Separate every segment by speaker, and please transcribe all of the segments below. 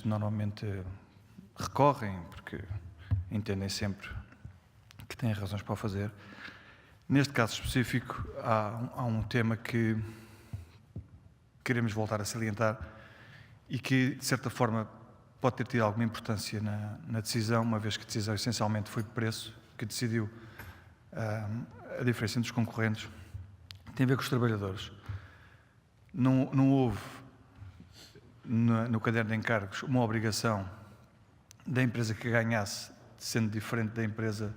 Speaker 1: clientes normalmente recorrem, porque entendem sempre que têm razões para o fazer. Neste caso específico, há um tema que queremos voltar a salientar e que, de certa forma, pode ter tido alguma importância na decisão, uma vez que a decisão essencialmente foi de preço, que decidiu a diferença entre os concorrentes, tem a ver com os trabalhadores. Não houve, no caderno de encargos, uma obrigação da empresa que ganhasse, sendo diferente da empresa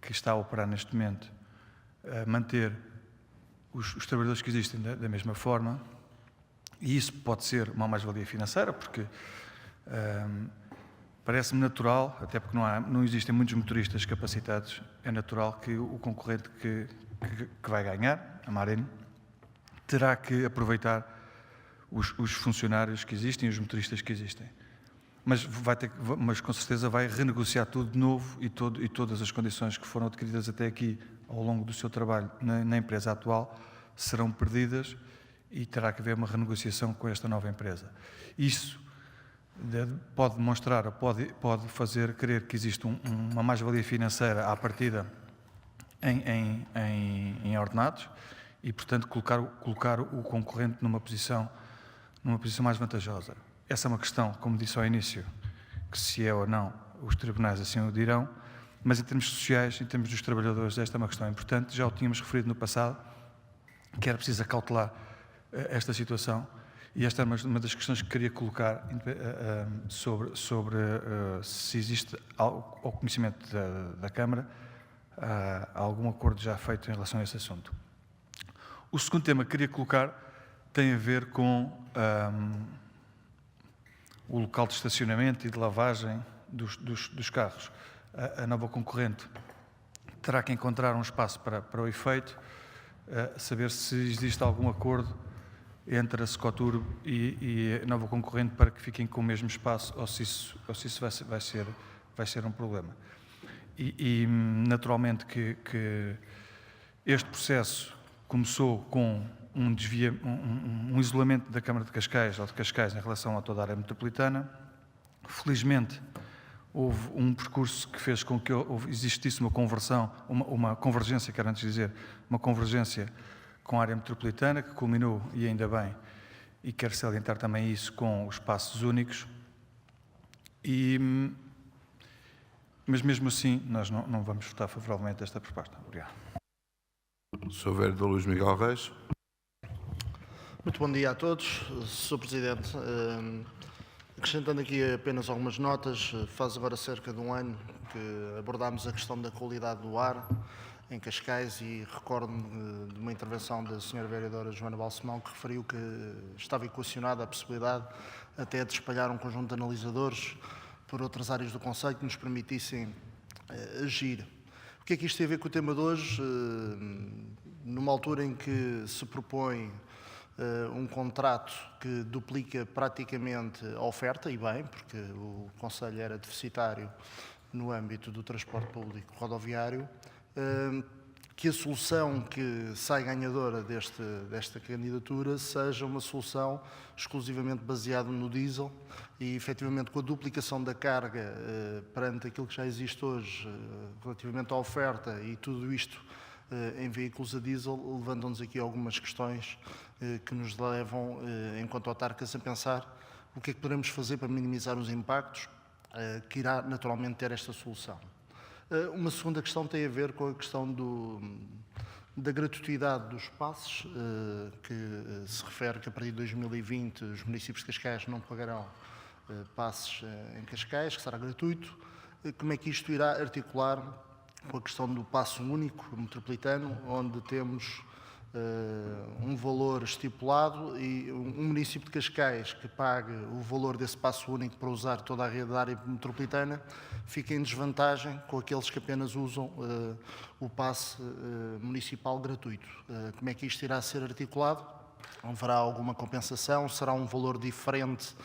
Speaker 1: que está a operar neste momento, manter os trabalhadores que existem da mesma forma, e isso pode ser uma mais-valia financeira, porque parece-me natural, até porque não existem muitos motoristas capacitados, é natural que o concorrente que vai ganhar, a Marine, terá que aproveitar os funcionários que existem, os motoristas que existem. Mas com certeza vai renegociar tudo de novo e todas as condições que foram adquiridas até aqui ao longo do seu trabalho na empresa atual serão perdidas e terá que haver uma renegociação com esta nova empresa. Isso pode demonstrar, pode fazer crer que existe uma mais-valia financeira à partida em ordenados e, portanto, colocar o concorrente numa posição mais vantajosa. Essa é uma questão, como disse ao início, que se é ou não, os tribunais assim o dirão, mas em termos sociais, em termos dos trabalhadores, esta é uma questão importante. Já o tínhamos referido no passado, que era preciso acautelar esta situação, e esta é uma das questões que queria colocar sobre se existe, ao conhecimento da Câmara, algum acordo já feito em relação a esse assunto. O segundo tema que queria colocar tem a ver com o local de estacionamento e de lavagem dos carros. A nova concorrente terá que encontrar um espaço para o efeito, saber se existe algum acordo entre a Secoturbo e a nova concorrente para que fiquem com o mesmo espaço ou se isso vai ser um problema. E naturalmente que este processo começou com um isolamento da Câmara de Cascais ou de Cascais em relação a toda a área metropolitana. Felizmente, houve um percurso que fez com que existisse uma convergência, quero antes dizer, uma convergência com a área metropolitana, que culminou, e ainda bem, e quero salientar também isso, com os passos únicos. Mas mesmo assim, nós não vamos votar favoravelmente a esta proposta. Obrigado.
Speaker 2: Sr. Vereador Luís Miguel Reis.
Speaker 3: Muito bom dia a todos. Sr. Presidente, acrescentando aqui apenas algumas notas, faz agora cerca de um ano que abordámos a questão da qualidade do ar em Cascais e recordo-me de uma intervenção da Sra. Vereadora Joana Balsemão que referiu que estava equacionada a possibilidade até de espalhar um conjunto de analisadores por outras áreas do concelho que nos permitissem agir. O que é que isto tem a ver com o tema de hoje? Numa altura em que se propõe um contrato que duplica praticamente a oferta, e bem, porque o concelho era deficitário no âmbito do transporte público rodoviário, que a solução que sai ganhadora desta candidatura seja uma solução exclusivamente baseada no diesel e, efetivamente, com a duplicação da carga perante aquilo que já existe hoje relativamente à oferta e tudo isto em veículos a diesel, levantam-nos aqui algumas questões que nos levam, enquanto autarcas, a pensar o que é que poderemos fazer para minimizar os impactos que irá naturalmente ter esta solução. Uma segunda questão tem a ver com a questão da gratuidade dos passes, que se refere que a partir de 2020 os municípios de Cascais não pagarão passes em Cascais, que será gratuito. Como é que isto irá articular com a questão do passo único metropolitano, onde temos um valor estipulado e um município de Cascais que pague o valor desse passo único para usar toda a rede da área metropolitana fica em desvantagem com aqueles que apenas usam o passe municipal gratuito. Como é que isto irá ser articulado? Haverá alguma compensação? Será um valor diferente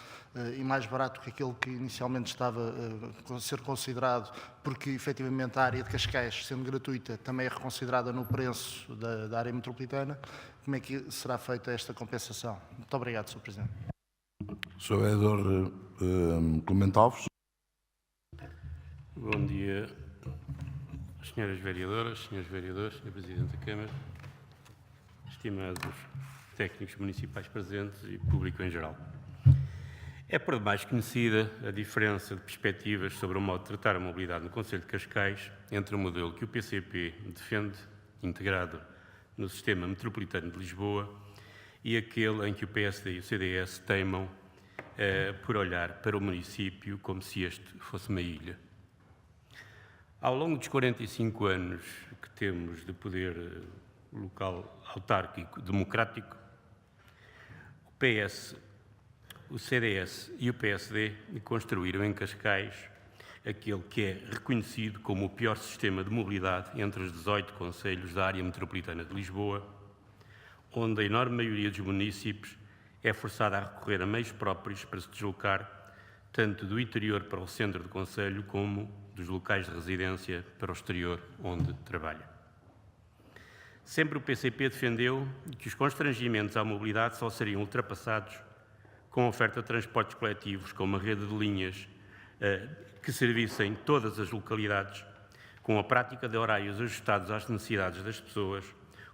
Speaker 3: e mais barato que aquele que inicialmente estava a ser considerado, porque efetivamente a área de Cascais, sendo gratuita, também é reconsiderada no preço da área metropolitana? Como é que será feita esta compensação? Muito obrigado, Sr. Presidente.
Speaker 2: Sr. Vereador Clemente Alves.
Speaker 4: Bom dia, senhoras vereadoras, senhores vereadores, senhor Presidente da Câmara, estimados técnicos municipais presentes e público em geral. É por demais conhecida a diferença de perspectivas sobre o modo de tratar a mobilidade no Concelho de Cascais entre o modelo que o PCP defende, integrado no sistema metropolitano de Lisboa, e aquele em que o PSD e o CDS teimam por olhar para o município como se este fosse uma ilha. Ao longo dos 45 anos que temos de poder local autárquico democrático, o PS, o CDS e o PSD construíram em Cascais aquele que é reconhecido como o pior sistema de mobilidade entre os 18 concelhos da área metropolitana de Lisboa, onde a enorme maioria dos municípios é forçada a recorrer a meios próprios para se deslocar, tanto do interior para o centro do concelho, como dos locais de residência para o exterior, onde trabalha. Sempre o PCP defendeu que os constrangimentos à mobilidade só seriam ultrapassados com a oferta de transportes coletivos, com uma rede de linhas que servissem todas as localidades, com a prática de horários ajustados às necessidades das pessoas,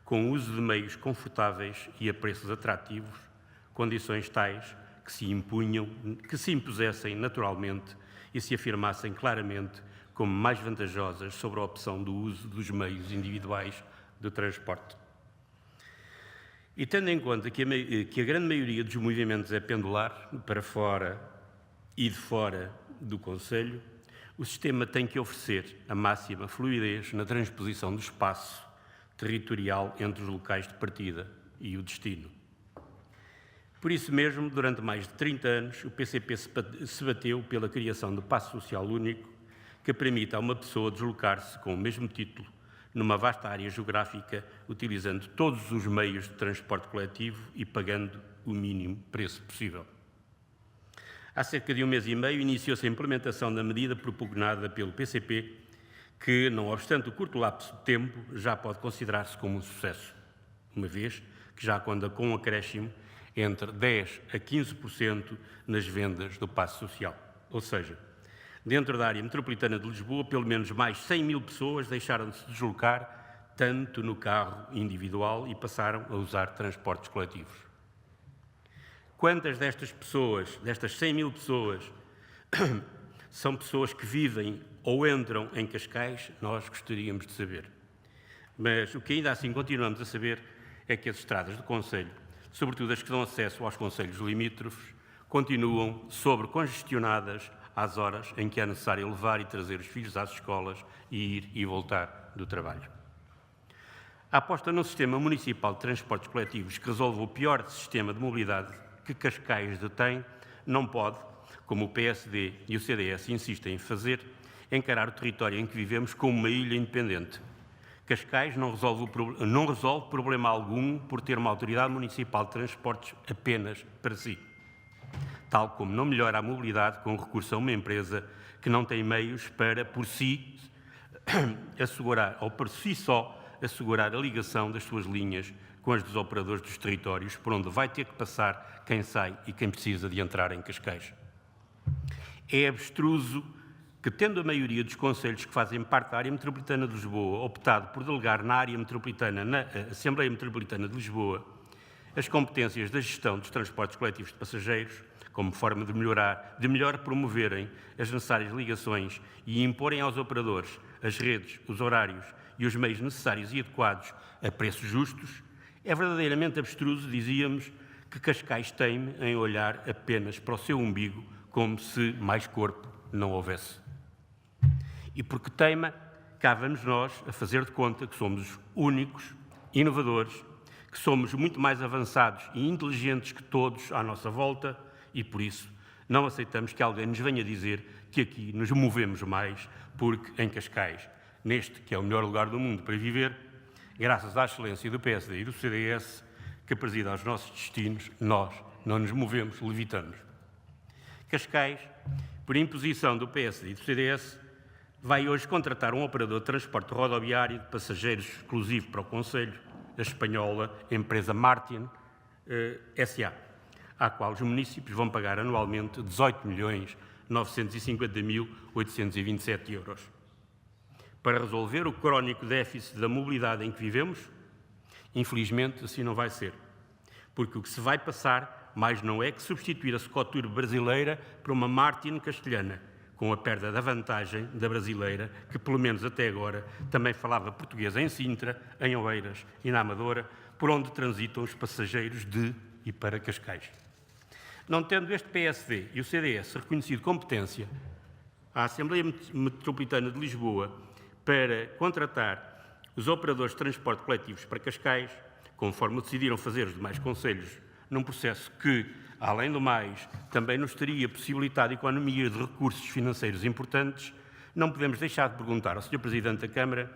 Speaker 4: com o uso de meios confortáveis e a preços atrativos, condições tais que se impusessem naturalmente e se afirmassem claramente como mais vantajosas sobre a opção do uso dos meios individuais de transporte. E tendo em conta que a grande maioria dos movimentos é pendular para fora e de fora do concelho, o sistema tem que oferecer a máxima fluidez na transposição do espaço territorial entre os locais de partida e o destino. Por isso mesmo, durante mais de 30 anos, o PCP se bateu pela criação do passo social único que permita a uma pessoa deslocar-se com o mesmo título numa vasta área geográfica, utilizando todos os meios de transporte coletivo e pagando o mínimo preço possível. Há cerca de um mês e meio iniciou-se a implementação da medida propugnada pelo PCP, que, não obstante o curto lapso de tempo, já pode considerar-se como um sucesso, uma vez que já conta com um acréscimo entre 10% a 15% nas vendas do passo social. Ou seja, dentro da área metropolitana de Lisboa, pelo menos mais 100 mil pessoas deixaram de se deslocar tanto no carro individual e passaram a usar transportes coletivos. Quantas destas pessoas, destas 100 mil pessoas, são pessoas que vivem ou entram em Cascais? Nós gostaríamos de saber. Mas o que ainda assim continuamos a saber é que as estradas do concelho, sobretudo as que dão acesso aos concelhos limítrofes, continuam sobrecongestionadas às horas em que é necessário levar e trazer os filhos às escolas e ir e voltar do trabalho. A aposta num sistema municipal de transportes coletivos que resolva o pior sistema de mobilidade que Cascais detém não pode, como o PSD e o CDS insistem em fazer, encarar o território em que vivemos como uma ilha independente. Cascais não resolve problema algum por ter uma autoridade municipal de transportes apenas para si, tal como não melhora a mobilidade com recurso a uma empresa que não tem meios para, por si, assegurar, ou por si só, assegurar a ligação das suas linhas com as dos operadores dos territórios, por onde vai ter que passar quem sai e quem precisa de entrar em Cascais. É abstruso que, tendo a maioria dos concelhos que fazem parte da área metropolitana de Lisboa optado por delegar na área metropolitana, na Assembleia Metropolitana de Lisboa, as competências da gestão dos transportes coletivos de passageiros, como forma de melhor promoverem as necessárias ligações e imporem aos operadores as redes, os horários e os meios necessários e adequados a preços justos, é verdadeiramente abstruso, dizíamos, que Cascais teime em olhar apenas para o seu umbigo como se mais corpo não houvesse. E porque teima, cá vamos nós a fazer de conta que somos os únicos, inovadores, que somos muito mais avançados e inteligentes que todos à nossa volta e, por isso, não aceitamos que alguém nos venha dizer que aqui nos movemos mais, porque em Cascais, neste que é o melhor lugar do mundo para viver, graças à excelência do PSD e do CDS, que presida aos nossos destinos, nós não nos movemos, levitamos. Cascais, por imposição do PSD e do CDS, vai hoje contratar um operador de transporte rodoviário de passageiros exclusivo para o concelho, a espanhola empresa Martin S.A., à qual os municípios vão pagar anualmente 18.950.827 euros. Para resolver o crónico déficit da mobilidade em que vivemos? Infelizmente, assim não vai ser. Porque o que se vai passar mais não é que substituir a Scotur brasileira por uma Martin castelhana, com a perda da vantagem da brasileira, que pelo menos até agora também falava português em Sintra, em Oeiras e na Amadora, por onde transitam os passageiros de e para Cascais. Não tendo este PSD e o CDS reconhecido competência, a Assembleia Metropolitana de Lisboa para contratar os operadores de transporte coletivos para Cascais, conforme decidiram fazer os demais concelhos, num processo que, além do mais, também nos teria possibilitado economia de recursos financeiros importantes, não podemos deixar de perguntar ao Sr. Presidente da Câmara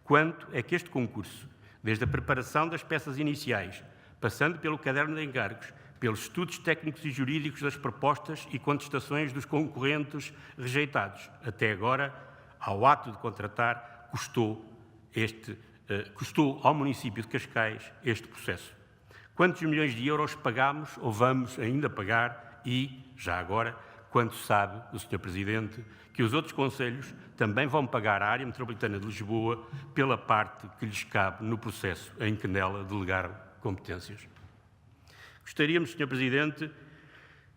Speaker 4: quanto é que este concurso, desde a preparação das peças iniciais, passando pelo caderno de encargos, pelos estudos técnicos e jurídicos das propostas e contestações dos concorrentes rejeitados, até agora, ao ato de contratar, custou ao município de Cascais este processo. Quantos milhões de euros pagámos ou vamos ainda pagar e, já agora, quanto sabe o Sr. Presidente que os outros concelhos também vão pagar à área metropolitana de Lisboa pela parte que lhes cabe no processo em que nela delegaram competências? Gostaríamos, Sr. Presidente,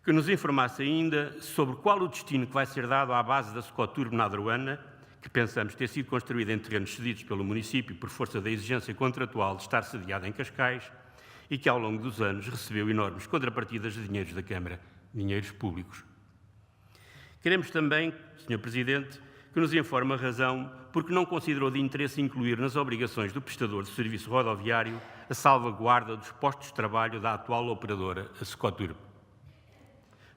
Speaker 4: que nos informasse ainda sobre qual o destino que vai ser dado à base da Scotur Benadruana, que pensamos ter sido construída em terrenos cedidos pelo município por força da exigência contratual de estar sediada em Cascais e que ao longo dos anos recebeu enormes contrapartidas de dinheiros da Câmara, dinheiros públicos. Queremos também, Sr. Presidente, que nos informe a razão porque não considerou de interesse incluir nas obrigações do prestador de serviço rodoviário a salvaguarda dos postos de trabalho da atual operadora, a Scotur.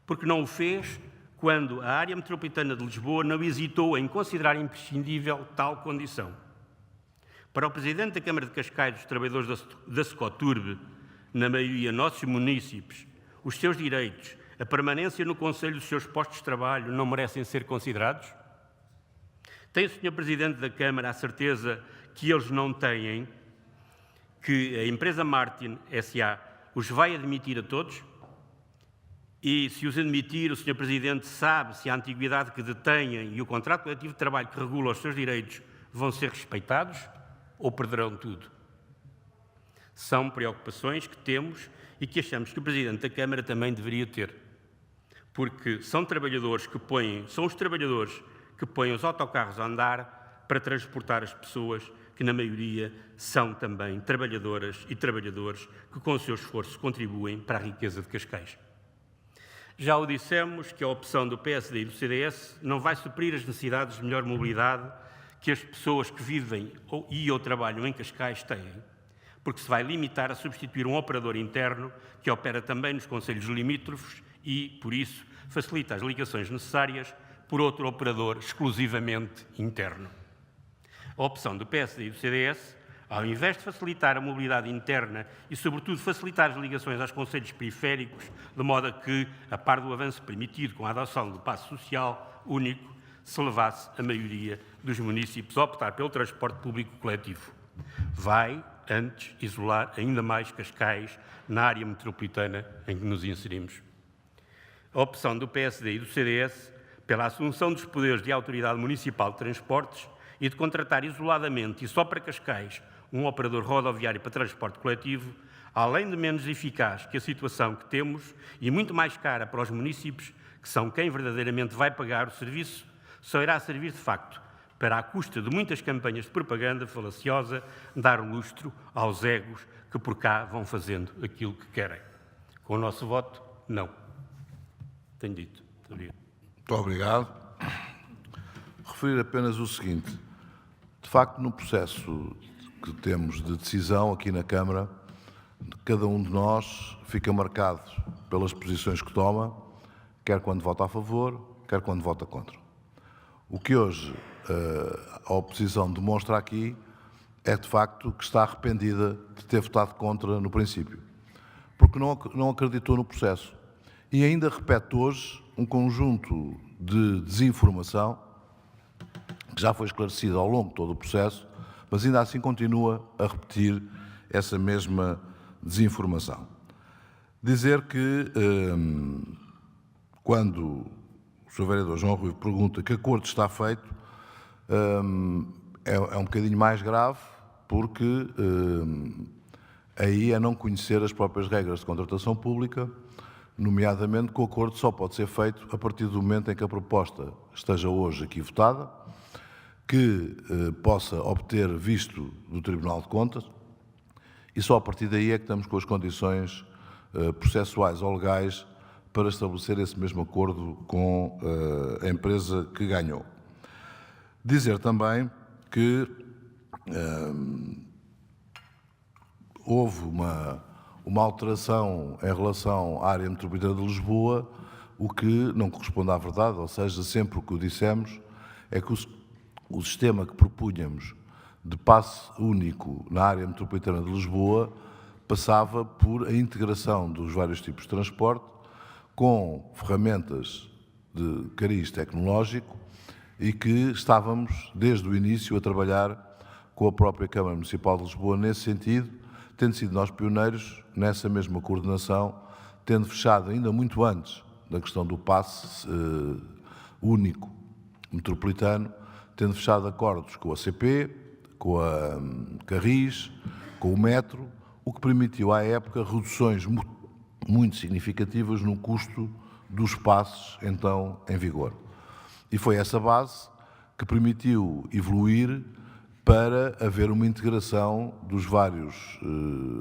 Speaker 4: Porque não o fez quando a área metropolitana de Lisboa não hesitou em considerar imprescindível tal condição. Para o Presidente da Câmara de Cascais, os trabalhadores da Scoturb, na maioria nossos munícipes, os seus direitos, a permanência no Conselho dos seus postos de trabalho não merecem ser considerados? Tem o Sr. Presidente da Câmara a certeza que eles não têm, que a empresa Martin S.A. os vai admitir a todos? E, se os admitir, o Sr. Presidente sabe se a antiguidade que detêm e o contrato coletivo de trabalho que regula os seus direitos vão ser respeitados ou perderão tudo? São preocupações que temos e que achamos que o Presidente da Câmara também deveria ter, porque são os trabalhadores que põem os autocarros a andar para transportar as pessoas que, na maioria, são também trabalhadoras e trabalhadores que, com o seu esforço, contribuem para a riqueza de Cascais. Já o dissemos que a opção do PSD e do CDS não vai suprir as necessidades de melhor mobilidade que as pessoas que vivem ou trabalham em Cascais têm, porque se vai limitar a substituir um operador interno que opera também nos concelhos limítrofes e, por isso, facilita as ligações necessárias por outro operador exclusivamente interno. A opção do PSD e do CDS, ao invés de facilitar a mobilidade interna e, sobretudo, facilitar as ligações aos concelhos periféricos, de modo a que, a par do avanço permitido com a adoção do passo social único, se levasse a maioria dos municípios a optar pelo transporte público coletivo. Vai, antes, isolar ainda mais Cascais na área metropolitana em que nos inserimos. A opção do PSD e do CDS pela assunção dos poderes de autoridade municipal de transportes e de contratar isoladamente e só para Cascais um operador rodoviário para transporte coletivo, além de menos eficaz que a situação que temos e muito mais cara para os municípios, que são quem verdadeiramente vai pagar o serviço, só irá servir de facto para, à custa de muitas campanhas de propaganda falaciosa, dar lustro aos egos que por cá vão fazendo aquilo que querem. Com o nosso voto, não. Tenho dito. Muito obrigado.
Speaker 2: Muito obrigado. Referir apenas o seguinte. De facto, no processo que temos de decisão aqui na Câmara, cada um de nós fica marcado pelas posições que toma, quer quando vota a favor, quer quando vota contra. O que hoje a oposição demonstra aqui é, de facto, que está arrependida de ter votado contra no princípio, porque não acreditou no processo. E ainda repete hoje um conjunto de desinformação que já foi esclarecido ao longo de todo o processo, mas ainda assim continua a repetir essa mesma desinformação. Dizer que, quando o Sr. Vereador João Rui pergunta que acordo está feito, é um bocadinho mais grave, porque aí é não conhecer as próprias regras de contratação pública, nomeadamente que o acordo só pode ser feito a partir do momento em que a proposta esteja hoje aqui votada, que possa obter visto do Tribunal de Contas, e só a partir daí é que estamos com as condições processuais ou legais para estabelecer esse mesmo acordo com a empresa que ganhou. Dizer também que houve uma alteração em relação à área metropolitana de Lisboa, o que não corresponde à verdade, ou seja, sempre o que o dissemos é que o sistema que propunhamos de passe único na área metropolitana de Lisboa passava por a integração dos vários tipos de transporte com ferramentas de cariz tecnológico e que estávamos, desde o início, a trabalhar com a própria Câmara Municipal de Lisboa nesse sentido, tendo sido nós pioneiros nessa mesma coordenação, tendo fechado ainda muito antes da questão do passe único metropolitano, tendo fechado acordos com a CP, com a Carris, com o Metro, o que permitiu à época reduções muito significativas no custo dos passes então em vigor. E foi essa base que permitiu evoluir para haver uma integração dos vários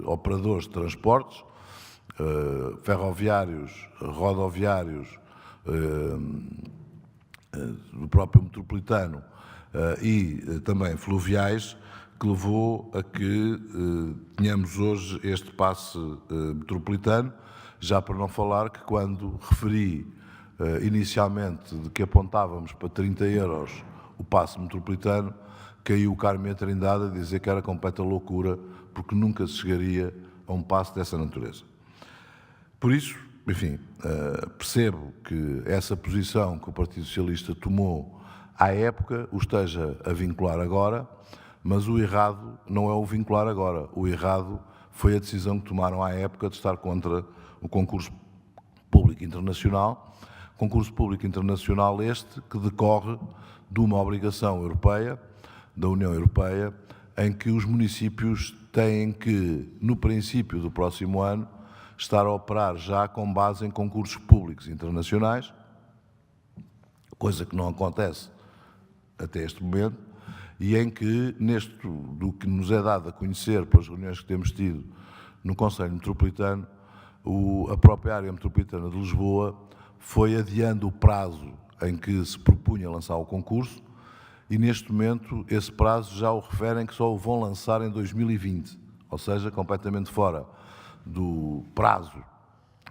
Speaker 2: operadores de transportes, ferroviários, rodoviários, do próprio metropolitano e também fluviais, que levou a que tenhamos hoje este passe metropolitano, já para não falar que quando referi inicialmente de que apontávamos para 30 euros o passe metropolitano, caiu o Carme a Trindade a dizer que era completa loucura, porque nunca se chegaria a um passe dessa natureza. Por isso, enfim, percebo que essa posição que o Partido Socialista tomou à época o esteja a vincular agora, mas o errado não é o vincular agora. O errado foi a decisão que tomaram à época de estar contra o concurso público internacional. Concurso público internacional este que decorre de uma obrigação europeia, da União Europeia, em que os municípios têm que, no princípio do próximo ano, estar a operar já com base em concursos públicos internacionais, coisa que não acontece até este momento, e em que, do que nos é dado a conhecer pelas reuniões que temos tido no Conselho Metropolitano, a própria área metropolitana de Lisboa foi adiando o prazo em que se propunha lançar o concurso e, neste momento, esse prazo já o referem que só o vão lançar em 2020, ou seja, completamente fora do prazo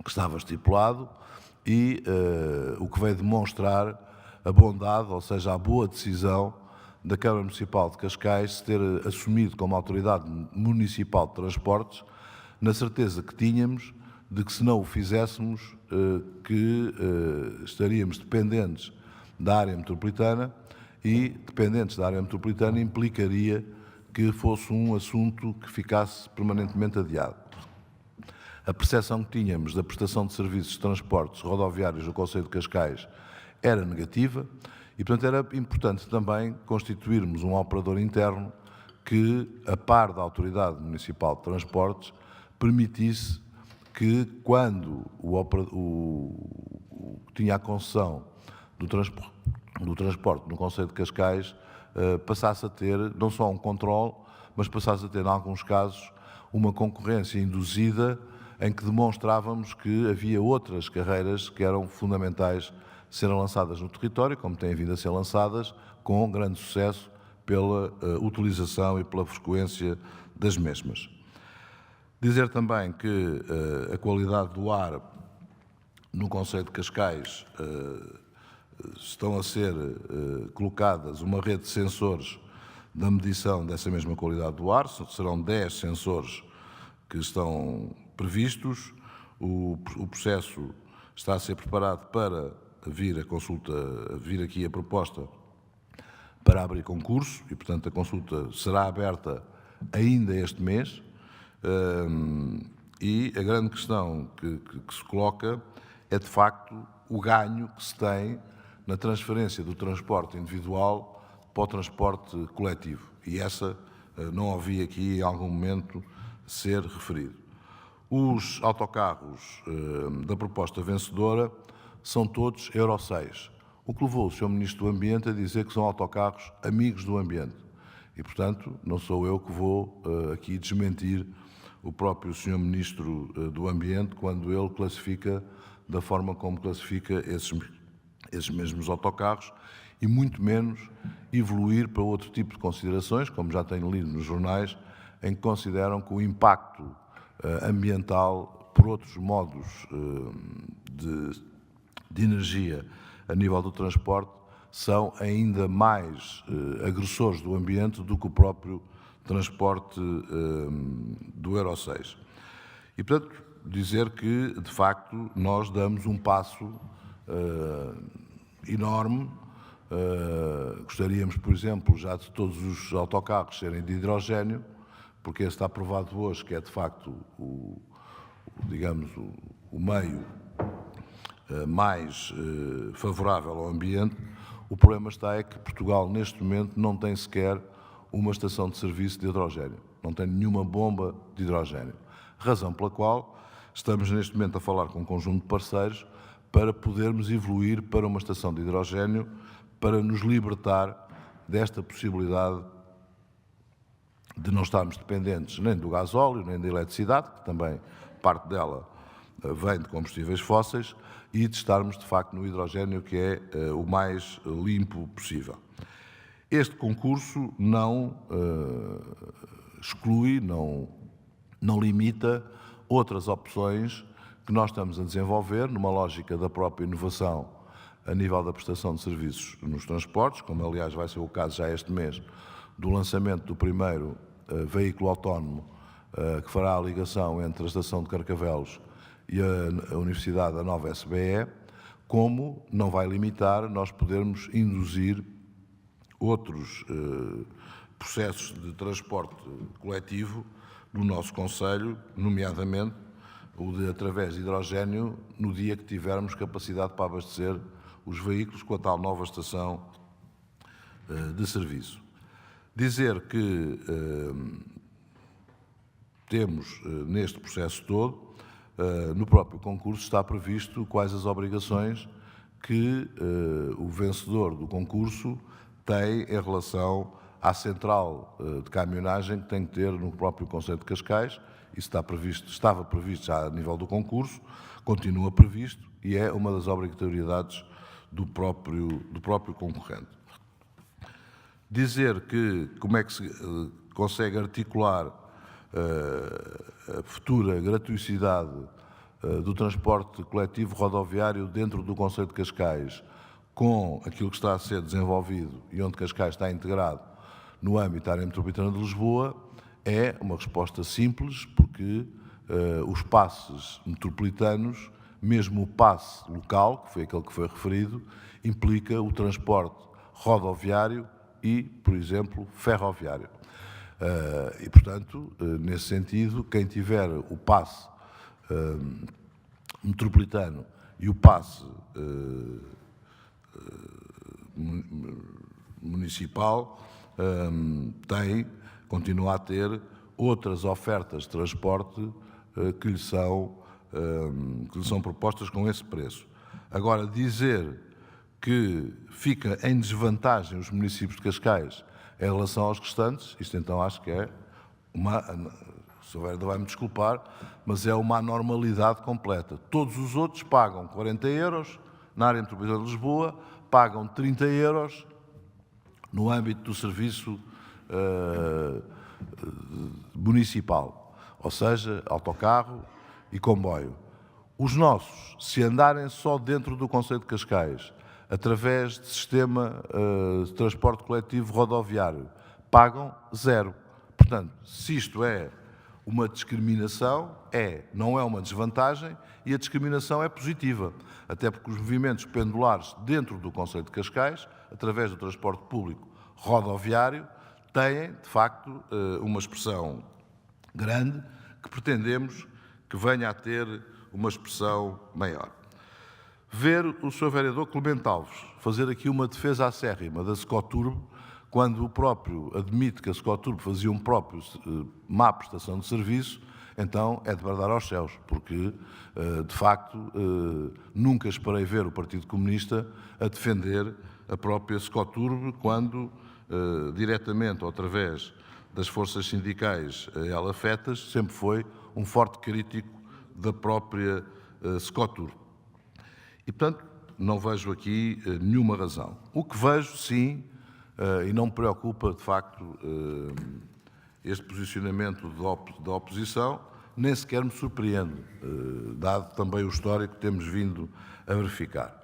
Speaker 2: que estava estipulado e o que veio demonstrar a bondade, ou seja, a boa decisão da Câmara Municipal de Cascais se ter assumido como Autoridade Municipal de Transportes, na certeza que tínhamos de que, se não o fizéssemos, estaríamos dependentes da área metropolitana e, dependentes da área metropolitana, implicaria que fosse um assunto que ficasse permanentemente adiado. A percepção que tínhamos da prestação de serviços de transportes rodoviários no Concelho de Cascais era negativa e, portanto, era importante também constituirmos um operador interno que, a par da Autoridade Municipal de Transportes, permitisse que, quando tinha a concessão do transporte no Concelho de Cascais, passasse a ter não só um controle, mas passasse a ter, em alguns casos, uma concorrência induzida em que demonstrávamos que havia outras carreiras que eram fundamentais serem lançadas no território, como têm vindo a ser lançadas, com grande sucesso pela utilização e pela frequência das mesmas. Dizer também que a qualidade do ar no Concelho de Cascais estão a ser colocadas uma rede de sensores da medição dessa mesma qualidade do ar, serão 10 sensores que estão previstos, o processo está a ser preparado para vir aqui a proposta para abrir concurso e, portanto, a consulta será aberta ainda este mês E a grande questão que se coloca é, de facto, o ganho que se tem na transferência do transporte individual para o transporte coletivo. E essa não ouvi aqui em algum momento ser referido. Os autocarros da proposta vencedora são todos Euro 6, o que levou o Sr. Ministro do Ambiente a dizer que são autocarros amigos do ambiente. E, portanto, não sou eu que vou aqui desmentir o próprio Sr. Ministro do Ambiente quando ele classifica da forma como classifica esses mesmos autocarros e muito menos evoluir para outro tipo de considerações, como já tenho lido nos jornais, em que consideram que o impacto ambiental por outros modos de energia a nível do transporte são ainda mais agressores do ambiente do que o próprio transporte do Euro 6. E, portanto, dizer que, de facto, nós damos um passo enorme. Gostaríamos, por exemplo, já de todos os autocarros serem de hidrogénio, porque esse está provado hoje que é, de facto, o meio mais favorável ao ambiente. O problema está é que Portugal, neste momento, não tem sequer uma estação de serviço de hidrogénio. Não tem nenhuma bomba de hidrogénio. Razão pela qual estamos, neste momento, a falar com um conjunto de parceiros para podermos evoluir para uma estação de hidrogénio, para nos libertar desta possibilidade de não estarmos dependentes nem do gasóleo, nem da eletricidade, que também parte dela vem de combustíveis fósseis, e de estarmos, de facto, no hidrogénio, que é o mais limpo possível. Este concurso não exclui, não limita outras opções que nós estamos a desenvolver numa lógica da própria inovação a nível da prestação de serviços nos transportes, como aliás vai ser o caso já este mês do lançamento do primeiro veículo autónomo que fará a ligação entre a estação de Carcavelos e a Universidade da Nova SBE, como não vai limitar nós podermos induzir outros processos de transporte coletivo no nosso concelho, nomeadamente o de através de hidrogénio, no dia que tivermos capacidade para abastecer os veículos com a tal nova estação de serviço. Dizer que temos neste processo todo, no próprio concurso está previsto quais as obrigações que o vencedor do concurso tem em relação à central de caminhonagem que tem que ter no próprio concelho de Cascais. Isso estava previsto já a nível do concurso, continua previsto e é uma das obrigatoriedades do próprio concorrente. Dizer que como é que se consegue articular a futura gratuicidade do transporte coletivo rodoviário dentro do concelho de Cascais com aquilo que está a ser desenvolvido e onde Cascais está integrado no âmbito da área metropolitana de Lisboa, é uma resposta simples, porque os passes metropolitanos, mesmo o passe local, que foi aquele que foi referido, implica o transporte rodoviário e, por exemplo, ferroviário. E, portanto, nesse sentido, quem tiver o passe metropolitano e o passe municipal continua a ter outras ofertas de transporte que lhe são propostas com esse preço. Agora, dizer que fica em desvantagem os municípios de Cascais em relação aos restantes, isto então acho que é uma, o Sr. Vereador vai-me desculpar, mas é uma anormalidade completa. Todos os outros pagam 40 euros na área metropolitana de Lisboa, pagam 30 euros no âmbito do serviço municipal, ou seja, autocarro e comboio. Os nossos, se andarem só dentro do concelho de Cascais, através de sistema de transporte coletivo rodoviário, pagam 0. Portanto, se isto é uma discriminação, não é uma desvantagem e a discriminação é positiva, até porque os movimentos pendulares dentro do concelho de Cascais, através do transporte público rodoviário, têm, de facto, uma expressão grande que pretendemos que venha a ter uma expressão maior. Ver o Sr. Vereador Clemente Alves fazer aqui uma defesa acérrima da Scoturb, quando o próprio admite que a Scoturb fazia um próprio má prestação de serviço, então é de bradar aos céus, porque, de facto, nunca esperei ver o Partido Comunista a defender a própria Scoturb, quando, diretamente ou através das forças sindicais a ela afetas, sempre foi um forte crítico da própria Scoturb. E, portanto, não vejo aqui nenhuma razão. O que vejo, sim, e não me preocupa, de facto, este posicionamento da oposição, nem sequer me surpreende, dado também o histórico que temos vindo a verificar.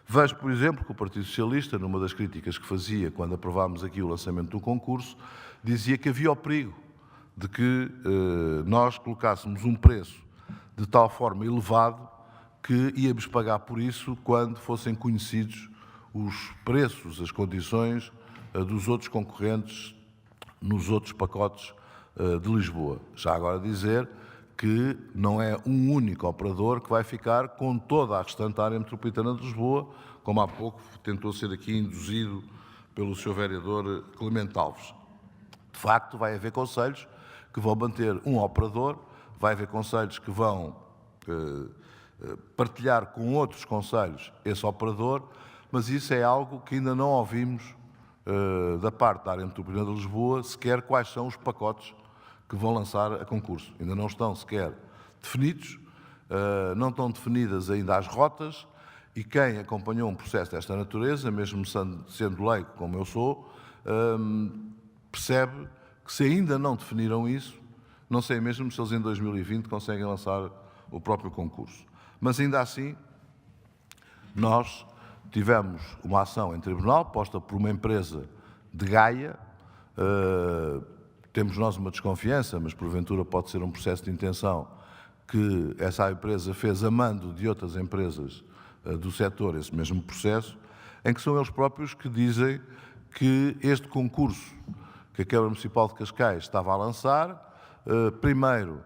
Speaker 2: Vejo, por exemplo, que o Partido Socialista, numa das críticas que fazia quando aprovámos aqui o lançamento do concurso, dizia que havia o perigo de que nós colocássemos um preço de tal forma elevado que íamos pagar por isso quando fossem conhecidos os preços, as condições dos outros concorrentes nos outros pacotes de Lisboa. Já agora dizer que não é um único operador que vai ficar com toda a restante área metropolitana de Lisboa, como há pouco tentou ser aqui induzido pelo Sr. Vereador Clemente Alves. De facto, vai haver concelhos que vão manter um operador, vai haver concelhos que vão partilhar com outros concelhos esse operador, mas isso é algo que ainda não ouvimos da parte da área metropolitana de Lisboa, sequer quais são os pacotes que vão lançar a concurso. Ainda não estão sequer definidos, não estão definidas ainda as rotas, e quem acompanhou um processo desta natureza, mesmo sendo leigo como eu sou, percebe que se ainda não definiram isso, não sei mesmo se eles em 2020 conseguem lançar o próprio concurso. Mas ainda assim, nós tivemos uma ação em tribunal posta por uma empresa de Gaia. Temos nós uma desconfiança, mas porventura pode ser um processo de intenção, que essa empresa fez a mando de outras empresas do setor esse mesmo processo, em que são eles próprios que dizem que este concurso que a Câmara Municipal de Cascais estava a lançar, primeiro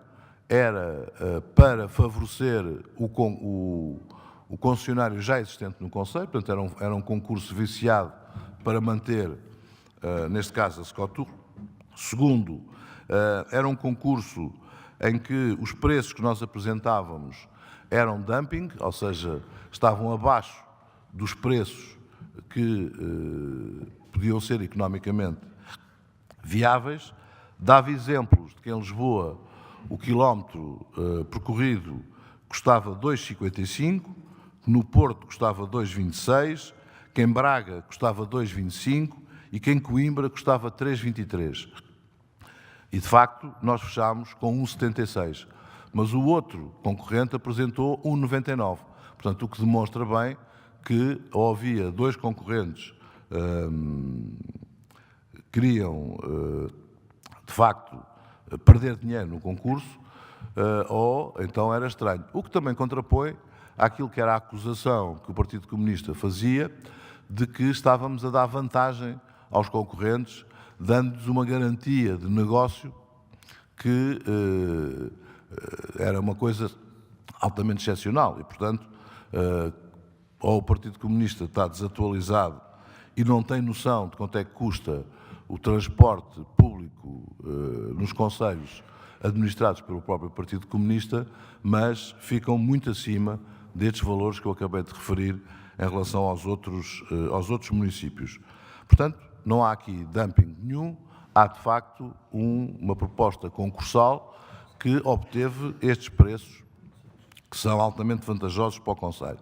Speaker 2: era para favorecer o concessionário já existente no concelho, portanto era um concurso viciado para manter, neste caso, a Scoturb. Segundo, era um concurso em que os preços que nós apresentávamos eram dumping, ou seja, estavam abaixo dos preços que podiam ser economicamente viáveis. Dava exemplos de que em Lisboa o quilómetro percorrido custava 2,55, que no Porto custava 2,26, que em Braga custava 2,25 e que em Coimbra custava 3,23. E, de facto, nós fechámos com 1,76. Mas o outro concorrente apresentou 1,99. Portanto, o que demonstra bem que ou havia dois concorrentes que queriam, de facto, perder dinheiro no concurso, ou então era estranho. O que também contrapõe àquilo que era a acusação que o Partido Comunista fazia de que estávamos a dar vantagem aos concorrentes, dando-lhes uma garantia de negócio que era uma coisa altamente excepcional. E, portanto, ou o Partido Comunista está desatualizado e não tem noção de quanto é que custa o transporte público nos concelhos administrados pelo próprio Partido Comunista, mas ficam muito acima destes valores que eu acabei de referir em relação aos outros municípios. Portanto, não há aqui dumping nenhum, há de facto uma proposta concursal que obteve estes preços que são altamente vantajosos para o concelho.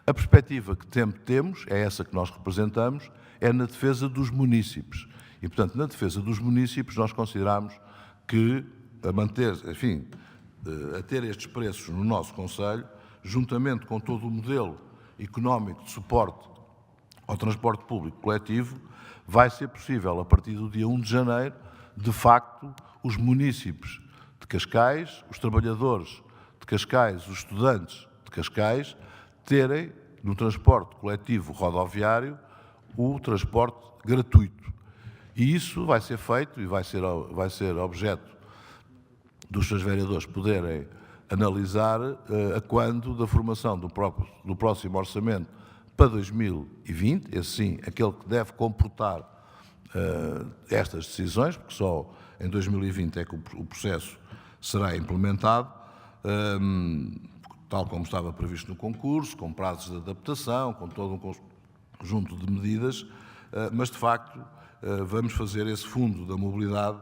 Speaker 2: A perspectiva que temos, é essa que nós representamos, é na defesa dos munícipes. E, portanto, na defesa dos munícipes, nós consideramos que a manter, enfim, a ter estes preços no nosso concelho, juntamente com todo o modelo económico de suporte ao transporte público coletivo, vai ser possível, a partir do dia 1 de janeiro, de facto, os munícipes de Cascais, os trabalhadores de Cascais, os estudantes de Cascais, terem, no transporte coletivo rodoviário, o transporte gratuito. E isso vai ser feito e vai ser objeto dos seus vereadores poderem analisar a quando da formação do próximo orçamento para 2020, esse sim, aquele que deve comportar estas decisões, porque só em 2020 é que o processo será implementado, tal como estava previsto no concurso, com prazos de adaptação, com todo um conjunto de medidas, mas de facto vamos fazer esse fundo da mobilidade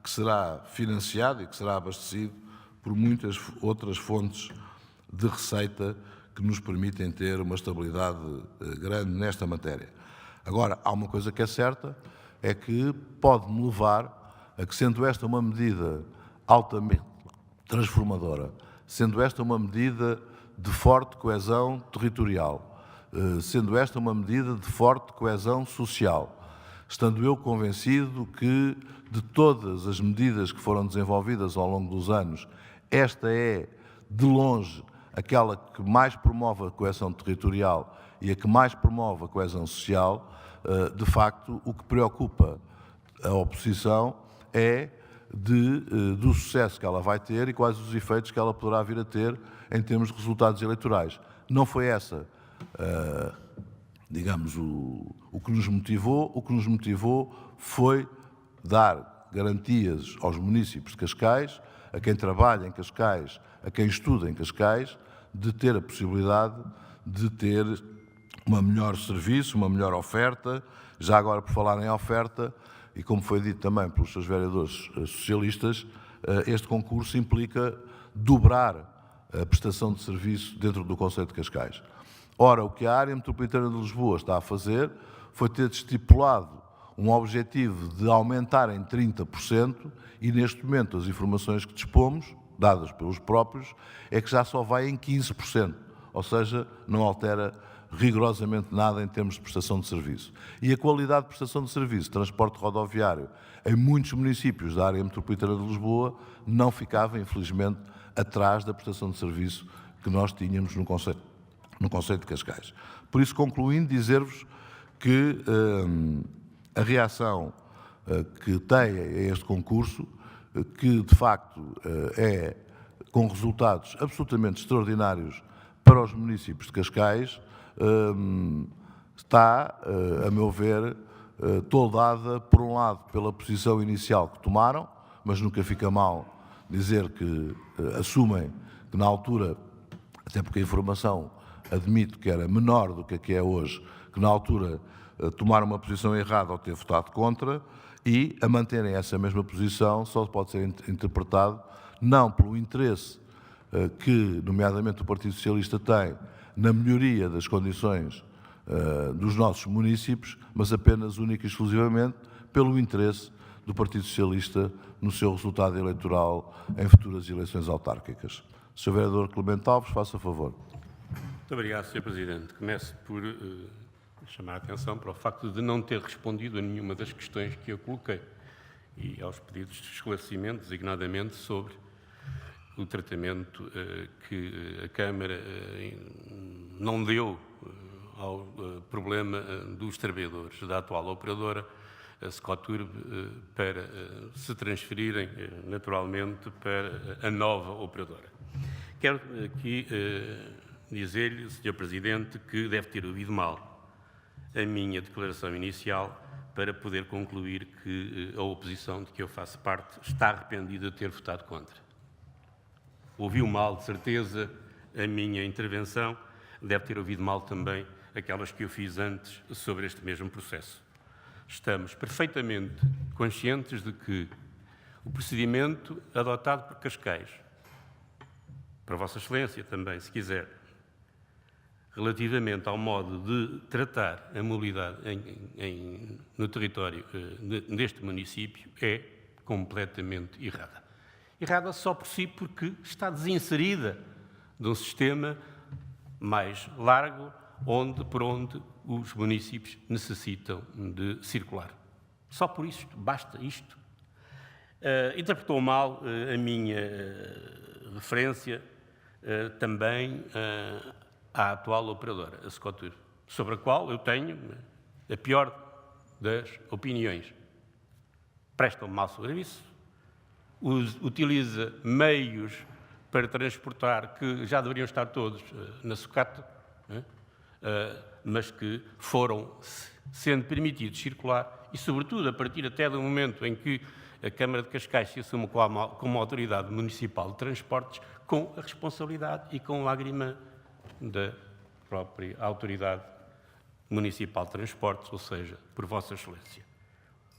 Speaker 2: que será financiado e que será abastecido por muitas outras fontes de receita que nos permitem ter uma estabilidade grande nesta matéria. Agora, há uma coisa que é certa, é que pode-me levar a que, sendo esta uma medida altamente transformadora, sendo esta uma medida de forte coesão territorial, sendo esta uma medida de forte coesão social, estando eu convencido que, de todas as medidas que foram desenvolvidas ao longo dos anos, esta é, de longe, aquela que mais promove a coesão territorial e a que mais promove a coesão social, de facto, o que preocupa a oposição é do sucesso que ela vai ter e quais os efeitos que ela poderá vir a ter em termos de resultados eleitorais. Não foi essa, digamos, o que nos motivou. O que nos motivou foi dar garantias aos municípios de Cascais, a quem trabalha em Cascais, a quem estuda em Cascais, de ter a possibilidade de ter uma melhor serviço, uma melhor oferta. Já agora, por falar em oferta, e como foi dito também pelos seus vereadores socialistas, este concurso implica dobrar a prestação de serviço dentro do concelho de Cascais. Ora, o que a área metropolitana de Lisboa está a fazer foi ter estipulado um objetivo de aumentar em 30% e, neste momento, as informações que dispomos, dadas pelos próprios, é que já só vai em 15%, ou seja, não altera rigorosamente nada em termos de prestação de serviço. E a qualidade de prestação de serviço, transporte rodoviário, em muitos municípios da área metropolitana de Lisboa, não ficava, infelizmente, atrás da prestação de serviço que nós tínhamos no concelho de Cascais. Por isso, concluindo, dizer-vos que a reação que tem a este concurso, que de facto é com resultados absolutamente extraordinários para os municípios de Cascais, está, a meu ver, toldada, por um lado, pela posição inicial que tomaram, mas nunca fica mal dizer que assumem que na altura, até porque a informação admito que era menor do que a que é hoje, que na altura tomaram uma posição errada ao ter votado contra, e a manterem essa mesma posição só pode ser interpretado não pelo interesse que, nomeadamente, o Partido Socialista tem na melhoria das condições dos nossos municípios, mas apenas, única e exclusivamente, pelo interesse do Partido Socialista no seu resultado eleitoral em futuras eleições autárquicas. Sr. Vereador Clemente Alves, faça favor.
Speaker 4: Muito obrigado, Sr. Presidente. Começo por chamar a atenção para o facto de não ter respondido a nenhuma das questões que eu coloquei e aos pedidos de esclarecimento, designadamente sobre o tratamento que a Câmara não deu ao problema dos trabalhadores da atual operadora, a Scoturb, para se transferirem naturalmente para a nova operadora. Quero aqui dizer-lhe, Sr. Presidente, que deve ter ouvido mal a minha declaração inicial para poder concluir que a oposição de que eu faço parte está arrependida de ter votado contra. Ouviu mal, de certeza, a minha intervenção, deve ter ouvido mal também aquelas que eu fiz antes sobre este mesmo processo. Estamos perfeitamente conscientes de que o procedimento adotado por Cascais, para Vossa Excelência também, se quiser, relativamente ao modo de tratar a mobilidade no território deste município, é completamente errada. Errada só por si, porque está desinserida de um sistema mais largo, por onde os municípios necessitam de circular. Só por isto, basta isto. Interpretou mal a minha referência também à atual operadora, a Scoturb, sobre a qual eu tenho a pior das opiniões. Presta um mau serviço, utiliza meios para transportar, que já deveriam estar todos na sucata, mas que foram sendo permitidos circular e, sobretudo, a partir até do momento em que a Câmara de Cascais se assume como autoridade municipal de transportes, com a responsabilidade e com a agrima da própria autoridade municipal de transportes, ou seja, por Vossa Excelência.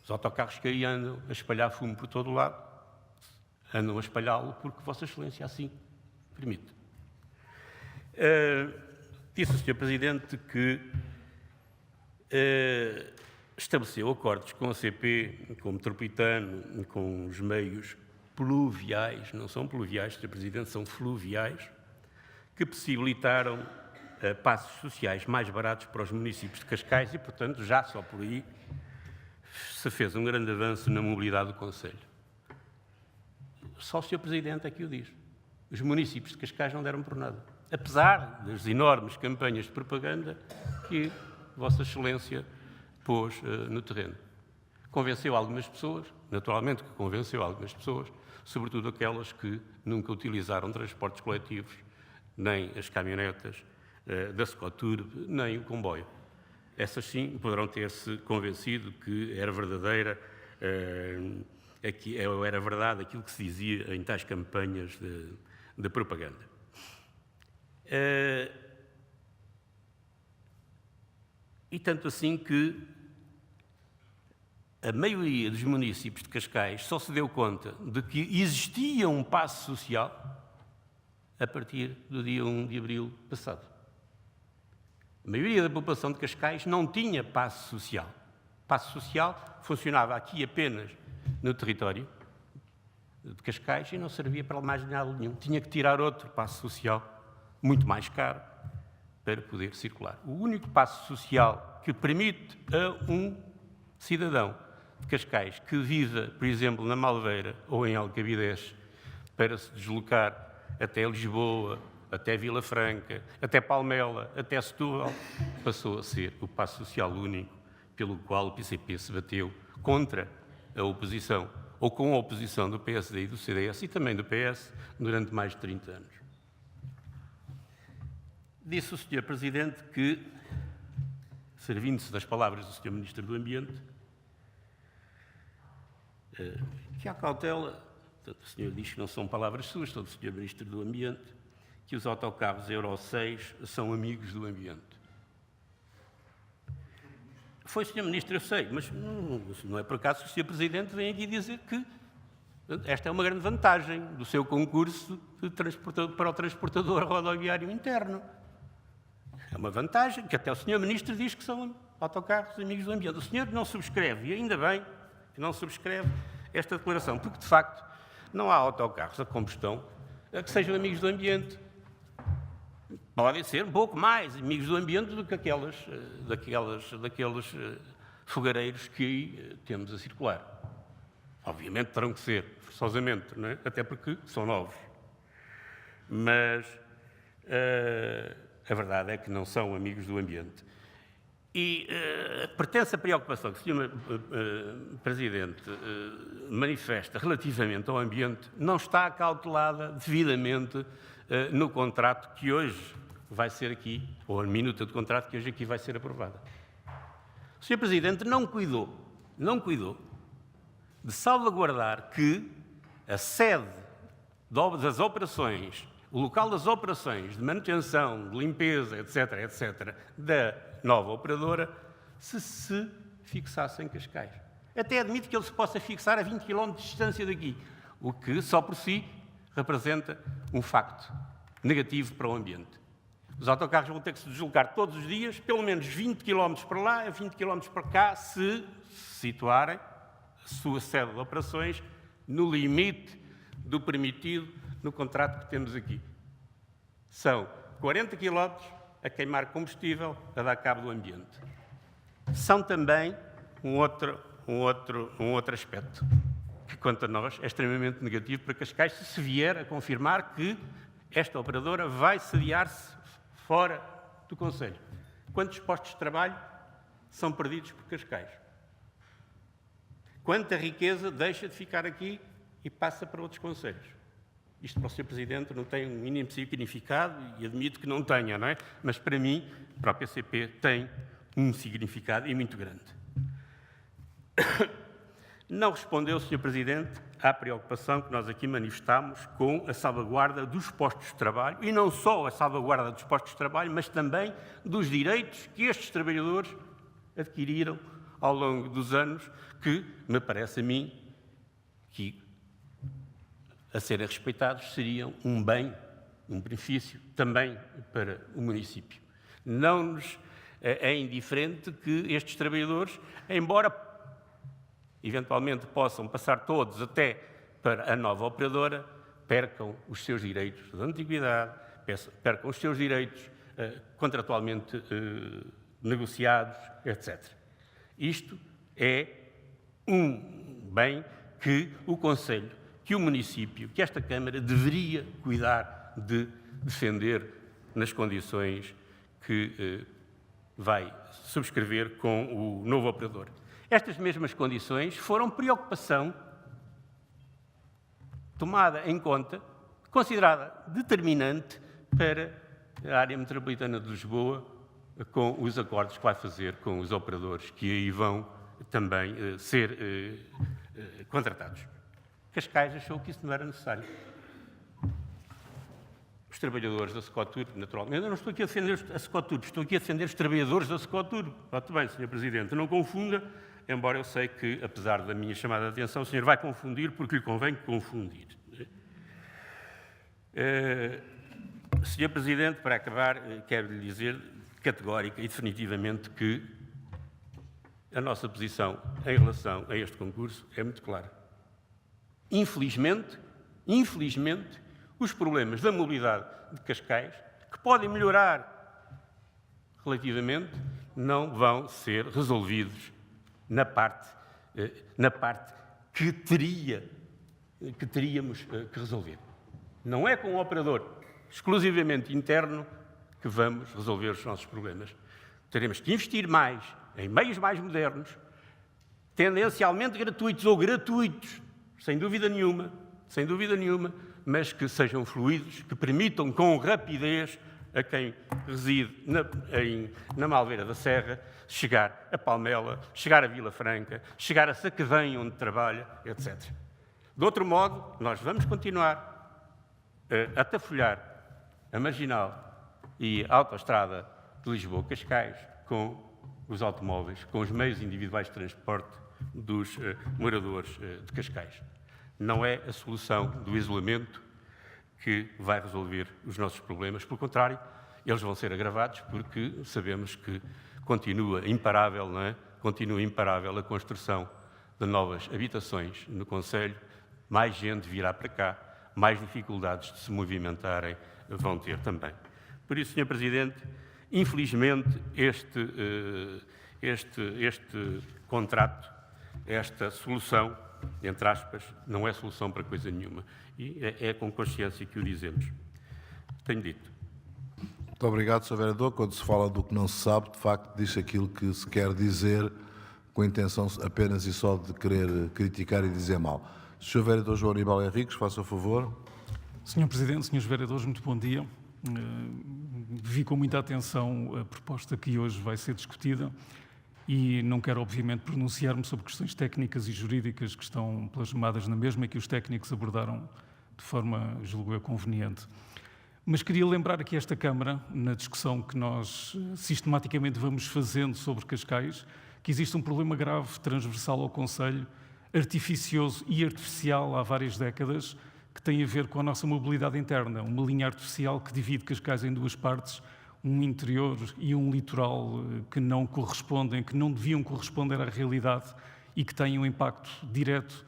Speaker 4: Os autocarros que aí andam a espalhar fumo por todo o lado, andam a espalhá-lo porque Vossa Excelência assim permite. Disse o Sr. Presidente que estabeleceu acordos com a CP, com o Metropolitano, com os meios pluviais, não são pluviais, Sr. Presidente, são fluviais, que possibilitaram passos sociais mais baratos para os municípios de Cascais e, portanto, já só por aí se fez um grande avanço na mobilidade do Conselho. Só o Sr. Presidente é que o diz. Os municípios de Cascais não deram por nada. Apesar das enormes campanhas de propaganda que Vossa Excelência pôs no terreno. Convenceu algumas pessoas, naturalmente que convenceu algumas pessoas, sobretudo aquelas que nunca utilizaram transportes coletivos, nem as caminhonetas da Scoturb, nem o comboio. Essas sim poderão ter-se convencido que era verdadeira, era verdade aquilo que se dizia em tais campanhas de propaganda. E tanto assim que a maioria dos municípios de Cascais só se deu conta de que existia um passo social a partir do dia 1 de abril passado. A maioria da população de Cascais não tinha passo social. Passo social funcionava aqui apenas no território de Cascais e não servia para mais nada nenhum. Tinha que tirar outro passo social, muito mais caro, para poder circular. O único passo social que permite a um cidadão de Cascais que viva, por exemplo, na Malveira ou em Alcabidez, para se deslocar até Lisboa, até Vila Franca, até Palmela, até Setúbal, passou a ser o passo social único pelo qual o PCP se bateu contra a oposição, ou com a oposição do PSD e do CDS e também do PS, durante mais de 30 anos. Disse o Sr. Presidente que, servindo-se das palavras do Sr. Ministro do Ambiente, que há cautela, o senhor diz que não são palavras suas, são do Sr. Ministro do Ambiente, que os autocarros Euro 6 são amigos do ambiente. Foi o Sr. Ministro, eu sei, mas não é por acaso que o Sr. Presidente vem aqui dizer que esta é uma grande vantagem do seu concurso para o transportador rodoviário interno. É uma vantagem que até o Sr. Ministro diz que são autocarros amigos do ambiente. O senhor não subscreve, e ainda bem que não subscreve esta declaração, porque, de facto, não há autocarros a combustão que sejam amigos do ambiente. Podem ser um pouco mais amigos do ambiente do que daqueles fogareiros que aí temos a circular. Obviamente terão que ser, forçosamente, não é? Até porque são novos. Mas a verdade é que não são amigos do ambiente. E pertence a preocupação que o Sr. Presidente manifesta relativamente ao ambiente não está acautelada devidamente no contrato que hoje vai ser aqui, ou a minuta de contrato que hoje aqui vai ser aprovada. O Sr. Presidente não cuidou de salvaguardar que a sede das operações, o local das operações de manutenção, de limpeza, etc., da nova operadora, se fixasse em Cascais. Até admito que ele se possa fixar a 20 km de distância daqui, o que só por si representa um facto negativo para o ambiente. Os autocarros vão ter que se deslocar todos os dias, pelo menos 20 km para lá e 20 km para cá, se situarem a sua sede de operações no limite do permitido no contrato que temos aqui. São 40 km a queimar combustível, a dar cabo do ambiente. São também um outro aspecto, que quanto a nós é extremamente negativo para Cascais, se vier a confirmar que esta operadora vai sediar-se fora do Conselho. Quantos postos de trabalho são perdidos por Cascais? Quanta riqueza deixa de ficar aqui e passa para outros concelhos? Isto para o Sr. Presidente não tem um mínimo significado e admito que não tenha, não é? Mas para mim, para o PCP, tem um significado e muito grande. Não respondeu, Sr. Presidente, à preocupação que nós aqui manifestámos com a salvaguarda dos postos de trabalho, e não só a salvaguarda dos postos de trabalho, mas também dos direitos que estes trabalhadores adquiriram ao longo dos anos, que, me parece a mim, que, a serem respeitados, seriam um bem, um benefício também para o município. Não nos é indiferente que estes trabalhadores, embora eventualmente possam passar todos até para a nova operadora, percam os seus direitos de antiguidade, percam os seus direitos contratualmente negociados, etc. Isto é um bem que o Conselho, que o município, que esta Câmara deveria cuidar de defender nas condições que vai subscrever com o novo operador. Estas mesmas condições foram preocupação tomada em conta, considerada determinante para a área metropolitana de Lisboa, com os acordos que vai fazer com os operadores que aí vão também ser contratados. Cascais achou que isso não era necessário. Os trabalhadores da Secotur, naturalmente, eu não estou aqui a defender a Secotur, estou aqui a defender os trabalhadores da Secotur. Muito bem, Sr. Presidente, não confunda, embora eu sei que, apesar da minha chamada de atenção, o senhor vai confundir porque lhe convém confundir. Sr. Presidente, para acabar, quero lhe dizer categórica e definitivamente que a nossa posição em relação a este concurso é muito clara. Infelizmente, os problemas da mobilidade de Cascais, que podem melhorar relativamente, não vão ser resolvidos na parte que teríamos que resolver. Não é com um operador exclusivamente interno que vamos resolver os nossos problemas. Teremos que investir mais em meios mais modernos, tendencialmente gratuitos ou gratuitos, sem dúvida nenhuma, mas que sejam fluidos, que permitam com rapidez a quem reside na Malveira da Serra chegar a Palmela, chegar a Vila Franca, chegar a Sacavém, onde trabalha, etc. De outro modo, nós vamos continuar a tafolhar a Marginal e a Autoestrada de Lisboa-Cascais com os automóveis, com os meios individuais de transporte dos moradores de Cascais. Não é a solução do isolamento que vai resolver os nossos problemas. Pelo contrário, eles vão ser agravados porque sabemos que continua imparável, não é? Continua imparável a construção de novas habitações no Concelho. Mais gente virá para cá, mais dificuldades de se movimentarem vão ter também. Por isso, Sr. Presidente, infelizmente este contrato, esta solução, entre aspas, não é solução para coisa nenhuma. E é com consciência que o dizemos. Tenho dito.
Speaker 2: Muito obrigado, Sr. Vereador. Quando se fala do que não se sabe, de facto, diz aquilo que se quer dizer com a intenção apenas e só de querer criticar e dizer mal. Sr. Vereador João Aníbal Henriques, faça o favor.
Speaker 5: Sr. Presidente, Srs. Vereadores, muito bom dia. Vi com muita atenção a proposta que hoje vai ser discutida e não quero, obviamente, pronunciar-me sobre questões técnicas e jurídicas que estão plasmadas na mesma e que os técnicos abordaram de forma, julgo eu, conveniente. Mas queria lembrar aqui a esta Câmara, na discussão que nós sistematicamente vamos fazendo sobre Cascais, que existe um problema grave, transversal ao Concelho, artificioso e artificial há várias décadas, que tem a ver com a nossa mobilidade interna, uma linha artificial que divide Cascais em duas partes, um interior e um litoral que não correspondem, que não deviam corresponder à realidade e que têm um impacto direto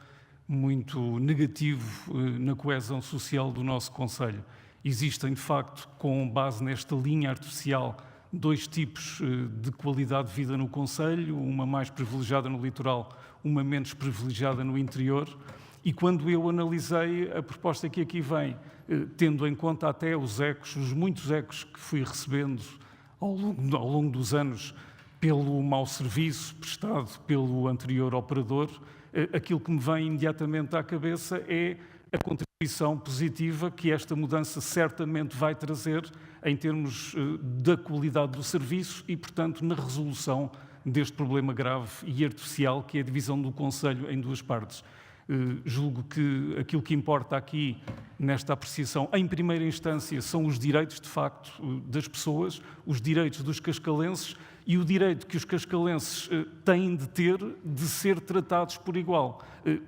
Speaker 5: muito negativo na coesão social do nosso Concelho. Existem, de facto, com base nesta linha artificial, dois tipos de qualidade de vida no Concelho, uma mais privilegiada no litoral, uma menos privilegiada no interior. E quando eu analisei a proposta que aqui vem, tendo em conta até os ecos, os muitos ecos que fui recebendo ao longo dos anos pelo mau serviço prestado pelo anterior operador, aquilo que me vem imediatamente à cabeça é a contribuição positiva que esta mudança certamente vai trazer em termos da qualidade do serviço e, portanto, na resolução deste problema grave e artificial que é a divisão do Conselho em duas partes. Julgo que aquilo que importa aqui, nesta apreciação, em primeira instância, são os direitos, de facto, das pessoas, os direitos dos cascalenses e o direito que os cascalenses têm de ter de ser tratados por igual.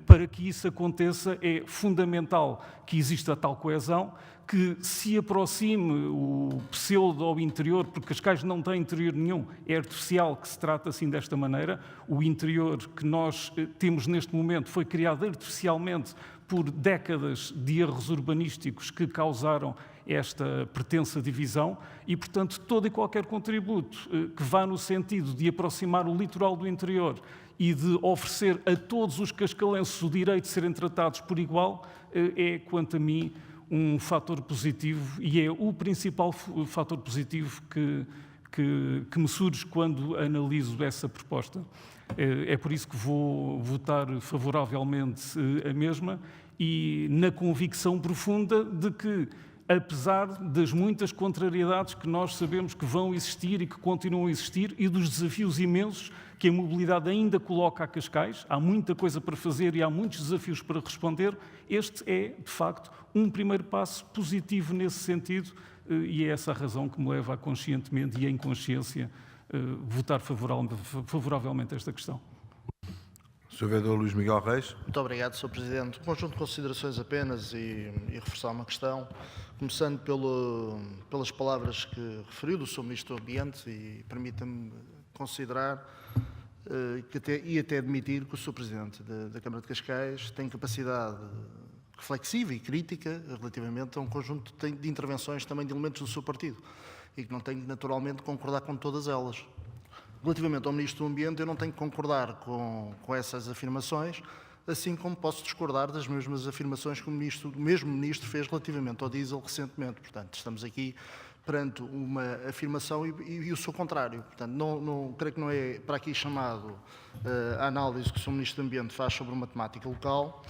Speaker 5: Para que isso aconteça, é fundamental que exista a tal coesão, que se aproxime o pseudo ao interior, porque Cascais não tem interior nenhum, é artificial que se trata assim desta maneira. O interior que nós temos neste momento foi criado artificialmente por décadas de erros urbanísticos que causaram esta pretensa divisão e, portanto, todo e qualquer contributo que vá no sentido de aproximar o litoral do interior e de oferecer a todos os cascalenses o direito de serem tratados por igual é, quanto a mim, um fator positivo e é o principal fator positivo que me surge quando analiso essa proposta. É por isso que vou votar favoravelmente a mesma e na convicção profunda de que, apesar das muitas contrariedades que nós sabemos que vão existir e que continuam a existir e dos desafios imensos que a mobilidade ainda coloca a Cascais, há muita coisa para fazer e há muitos desafios para responder, este é, de facto, um primeiro passo positivo nesse sentido e é essa a razão que me leva a conscientemente e em consciência votar favoravelmente a esta questão.
Speaker 2: Sr. Vereador Luís Miguel Reis.
Speaker 3: Muito obrigado, Sr. Presidente. Um conjunto de considerações apenas e reforçar uma questão, começando pelas palavras que referiu do Sr. Ministro do Ambiente e permita-me considerar e até admitir que o Sr. Presidente da Câmara de Cascais tem capacidade reflexiva e crítica relativamente a um conjunto de intervenções também de elementos do seu partido e que não tem naturalmente de concordar com todas elas. Relativamente ao Ministro do Ambiente, eu não tenho que concordar com essas afirmações, assim como posso discordar das mesmas afirmações que o mesmo Ministro fez relativamente ao diesel recentemente. Portanto, estamos aqui perante uma afirmação e o seu contrário. Portanto, creio que não é para aqui chamado a análise que o Sr. Ministro do Ambiente faz sobre uma temática local.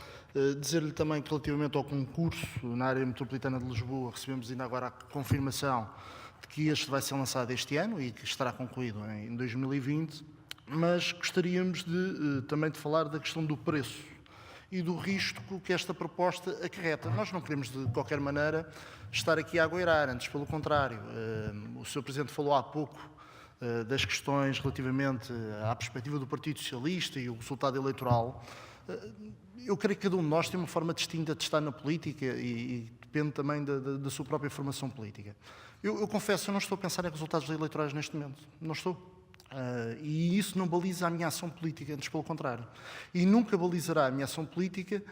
Speaker 3: Dizer-lhe também que relativamente ao concurso na área metropolitana de Lisboa, recebemos ainda agora a confirmação de que este vai ser lançado este ano e que estará concluído em 2020, mas gostaríamos também de falar da questão do preço e do risco que esta proposta acarreta. Nós não queremos, de qualquer maneira, estar aqui a agoirar, antes pelo contrário. O Sr. Presidente falou há pouco das questões relativamente à perspectiva do Partido Socialista e o resultado eleitoral. Eu creio que cada um de nós tem uma forma distinta de estar na política e depende também da sua própria formação política. Eu confesso, eu não estou a pensar em resultados eleitorais neste momento. Não estou. E isso não baliza a minha ação política, antes pelo contrário. E nunca balizará a minha ação política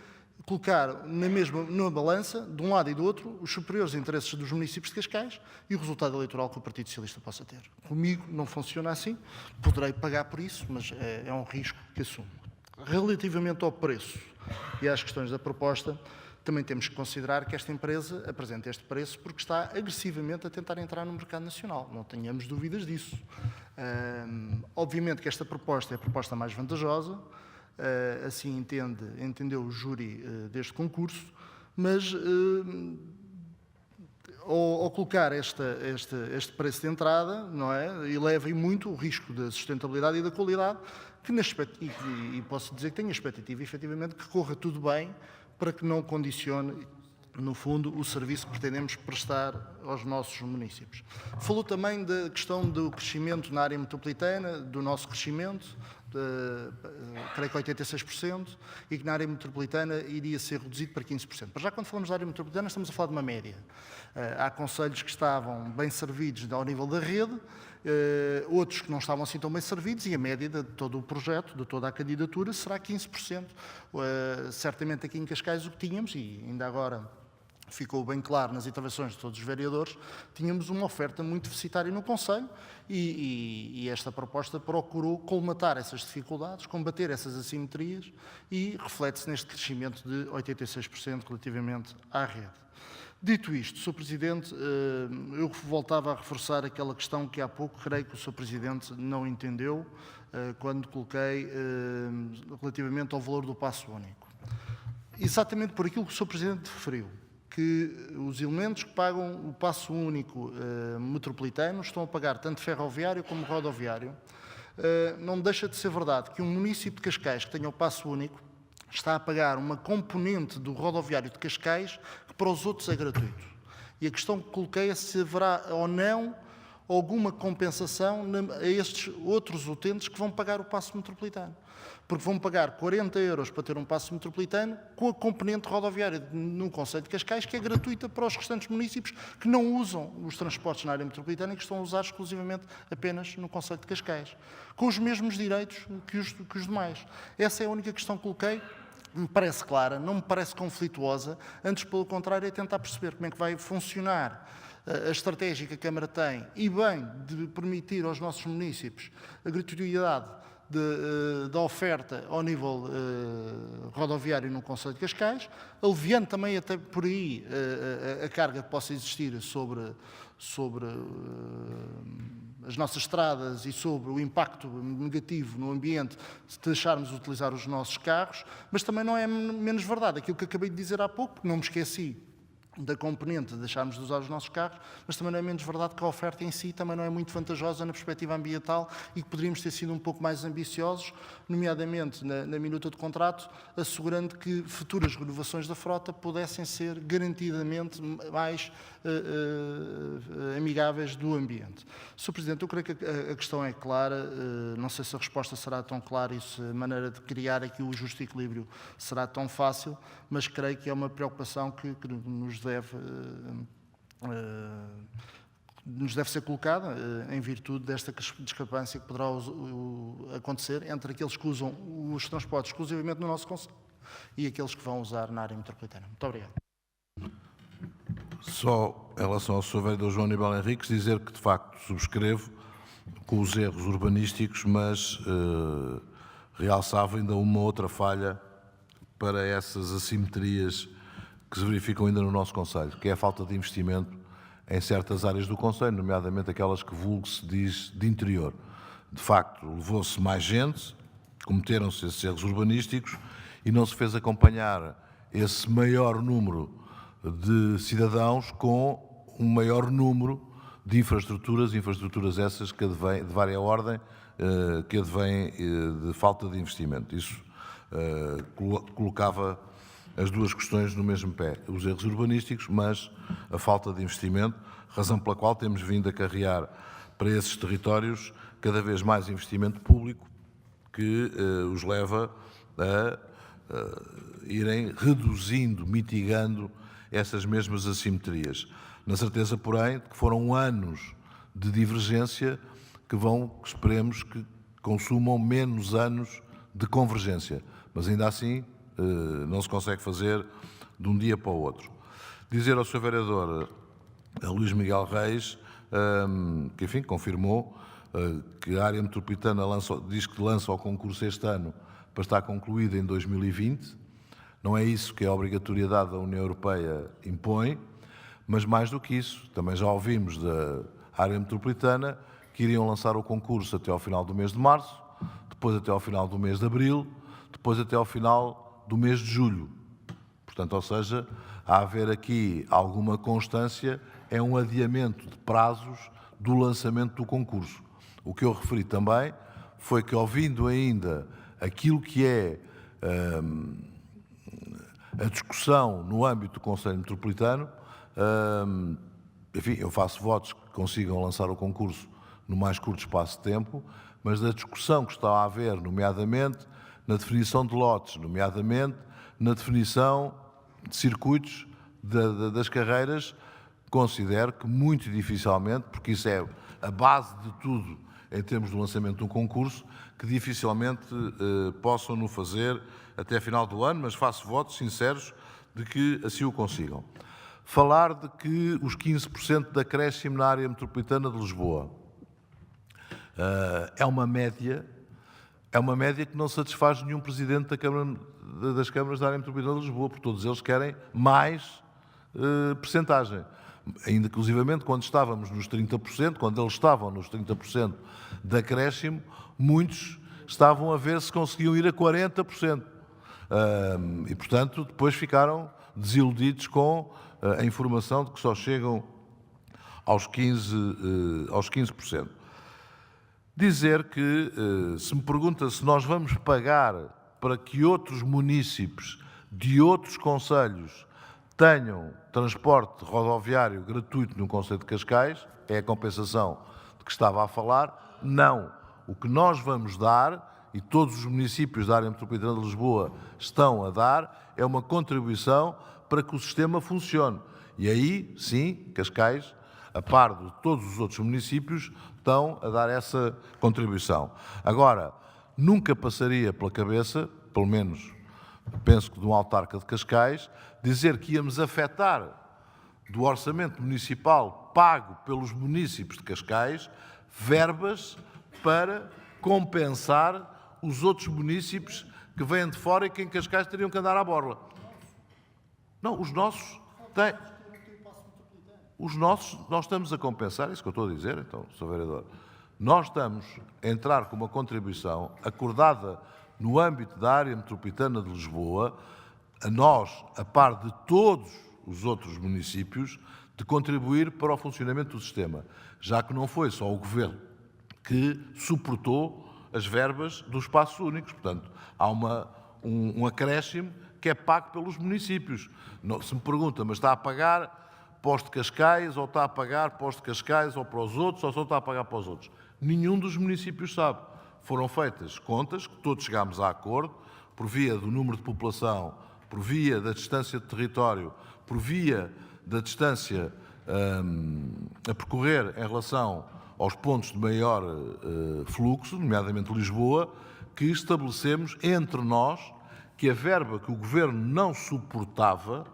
Speaker 3: colocar numa balança, de um lado e do outro, os superiores interesses dos municípios de Cascais e o resultado eleitoral que o Partido Socialista possa ter. Comigo não funciona assim, poderei pagar por isso, mas é um risco que assumo. Relativamente ao preço e às questões da proposta, também temos que considerar que esta empresa apresenta este preço porque está agressivamente a tentar entrar no mercado nacional. Não tenhamos dúvidas disso. Obviamente que esta proposta é a proposta mais vantajosa, assim entendeu o júri deste concurso, mas ao colocar este preço de entrada, não é, eleva muito o risco da sustentabilidade e da qualidade, e posso dizer que tenho a expectativa, efetivamente, que corra tudo bem para que não condicione, no fundo, o serviço que pretendemos prestar aos nossos municípios. Falou também da questão do crescimento na área metropolitana, do nosso crescimento, creio que 86%, e que na área metropolitana iria ser reduzido para 15%. Mas já quando falamos da área metropolitana estamos a falar de uma média. Há concelhos que estavam bem servidos ao nível da rede, outros que não estavam assim tão bem servidos, e a média de todo o projeto, de toda a candidatura, será 15%. Certamente aqui em Cascais o que tínhamos, e ainda agora ficou bem claro nas intervenções de todos os vereadores, tínhamos uma oferta muito deficitária no Conselho e esta proposta procurou colmatar essas dificuldades, combater essas assimetrias e reflete-se neste crescimento de 86% relativamente à rede. Dito isto, Sr. Presidente, eu voltava a reforçar aquela questão que há pouco creio que o Sr. Presidente não entendeu quando coloquei relativamente ao valor do passo único. exatamente por aquilo que o Sr. Presidente referiu, que os elementos que pagam o passo único metropolitano estão a pagar tanto ferroviário como rodoviário. Não deixa de ser verdade que um município de Cascais que tenha o passo único está a pagar uma componente do rodoviário de Cascais que para os outros é gratuito. E a questão que coloquei é se haverá ou não alguma compensação a estes outros utentes que vão pagar o passo metropolitano. Porque vão pagar 40 euros para ter um passo metropolitano com a componente rodoviária no concelho de Cascais, que é gratuita para os restantes municípios que não usam os transportes na área metropolitana e que estão a usar exclusivamente apenas no concelho de Cascais, com os mesmos direitos que os demais. Essa é a única questão que coloquei. Me parece clara, não me parece conflituosa, antes, pelo contrário, é tentar perceber como é que vai funcionar a estratégia que a Câmara tem e bem de permitir aos nossos municípios a gratuidade da oferta ao nível rodoviário no concelho de Cascais, aliviando também até por aí a carga que possa existir sobre as nossas estradas e sobre o impacto negativo no ambiente se deixarmos de utilizar os nossos carros, mas também não é menos verdade aquilo que acabei de dizer há pouco, porque não me esqueci da componente de deixarmos de usar os nossos carros, mas também não é menos verdade que a oferta em si também não é muito vantajosa na perspectiva ambiental e que poderíamos ter sido um pouco mais ambiciosos, nomeadamente na minuta de contrato, assegurando que futuras renovações da frota pudessem ser garantidamente mais amigáveis do ambiente. Sr. Presidente, eu creio que a questão é clara, não sei se a resposta será tão clara e se a maneira de criar aqui o justo equilíbrio será tão fácil, mas creio que é uma preocupação que nos deve ser colocada em virtude desta discrepância que poderá acontecer entre aqueles que usam os transportes exclusivamente no nosso concelho e aqueles que vão usar na área metropolitana. Muito obrigado.
Speaker 2: Só em relação ao Sr. Vereador João Aníbal Henriques, dizer que, de facto, subscrevo com os erros urbanísticos, mas realçava ainda uma outra falha para essas assimetrias que se verificam ainda no nosso concelho, que é a falta de investimento em certas áreas do concelho, nomeadamente aquelas que vulgo se diz de interior. De facto, levou-se mais gente, cometeram-se esses erros urbanísticos e não se fez acompanhar esse maior número de cidadãos com um maior número de infraestruturas essas que advêm, de vária ordem, que advêm de falta de investimento. Isso colocava as duas questões no mesmo pé, os erros urbanísticos, mas a falta de investimento, razão pela qual temos vindo a carrear para esses territórios cada vez mais investimento público que os leva a irem reduzindo, mitigando essas mesmas assimetrias. Na certeza, porém, que foram anos de divergência que esperemos que consumam menos anos de convergência, mas ainda assim não se consegue fazer de um dia para o outro. Dizer ao Sr. Vereador Luís Miguel Reis, que enfim, confirmou que a área metropolitana diz que lança o concurso este ano para estar concluída em 2020. Não é isso que a obrigatoriedade da União Europeia impõe, mas mais do que isso, também já ouvimos da área metropolitana que iriam lançar o concurso até ao final do mês de março, depois até ao final do mês de abril, depois até ao final do mês de julho. Portanto, ou seja, a haver aqui alguma constância, é um adiamento de prazos do lançamento do concurso. O que eu referi também foi que, ouvindo ainda aquilo que é a discussão no âmbito do Conselho Metropolitano, enfim, eu faço votos que consigam lançar o concurso no mais curto espaço de tempo, mas da discussão que está a haver, nomeadamente na definição de lotes, nomeadamente na definição de circuitos das carreiras, considero que muito dificilmente, porque isso é a base de tudo em termos do lançamento de um concurso, que dificilmente possam no fazer até a final do ano, mas faço votos sinceros de que assim o consigam. Falar de que os 15% de acréscimo na área metropolitana de Lisboa é uma média que não satisfaz nenhum presidente das câmaras da área metropolitana de Lisboa, porque todos eles querem mais percentagem. Ainda inclusivamente quando estávamos nos 30%, quando eles estavam nos 30% de acréscimo, muitos estavam a ver se conseguiam ir a 40%. E, portanto, depois ficaram desiludidos com a informação de que só chegam aos 15%. Dizer que, se me pergunta se nós vamos pagar para que outros munícipes de outros concelhos tenham transporte rodoviário gratuito no concelho de Cascais, é a compensação de que estava a falar, não. O que nós vamos dar, e todos os municípios da área metropolitana de Lisboa estão a dar, é uma contribuição para que o sistema funcione. E aí, sim, Cascais, a par de todos os outros municípios, estão a dar essa contribuição. Agora, nunca passaria pela cabeça, pelo menos penso que de um autarca de Cascais, dizer que íamos afetar do orçamento municipal pago pelos municípios de Cascais verbas para compensar os outros municípios que vêm de fora e que em Cascais teriam que andar à borla. Não, os nossos têm. Os nossos, nós estamos a compensar, é isso que eu estou a dizer, então, Sr. Vereador. Nós estamos a entrar com uma contribuição acordada no âmbito da área metropolitana de Lisboa, a nós, a par de todos os outros municípios, de contribuir para o funcionamento do sistema, já que não foi só o Governo que suportou as verbas dos espaços únicos. Portanto, há um acréscimo que é pago pelos municípios. Se me pergunta, mas está a pagar para os de Cascais, ou está a pagar para os de Cascais, ou para os outros, ou só está a pagar para os outros? Nenhum dos municípios sabe. Foram feitas contas, que todos chegámos a acordo, por via do número de população, por via da distância de território, por via da distância a percorrer em relação aos pontos de maior fluxo, nomeadamente Lisboa, que estabelecemos entre nós que a verba que o Governo não suportava,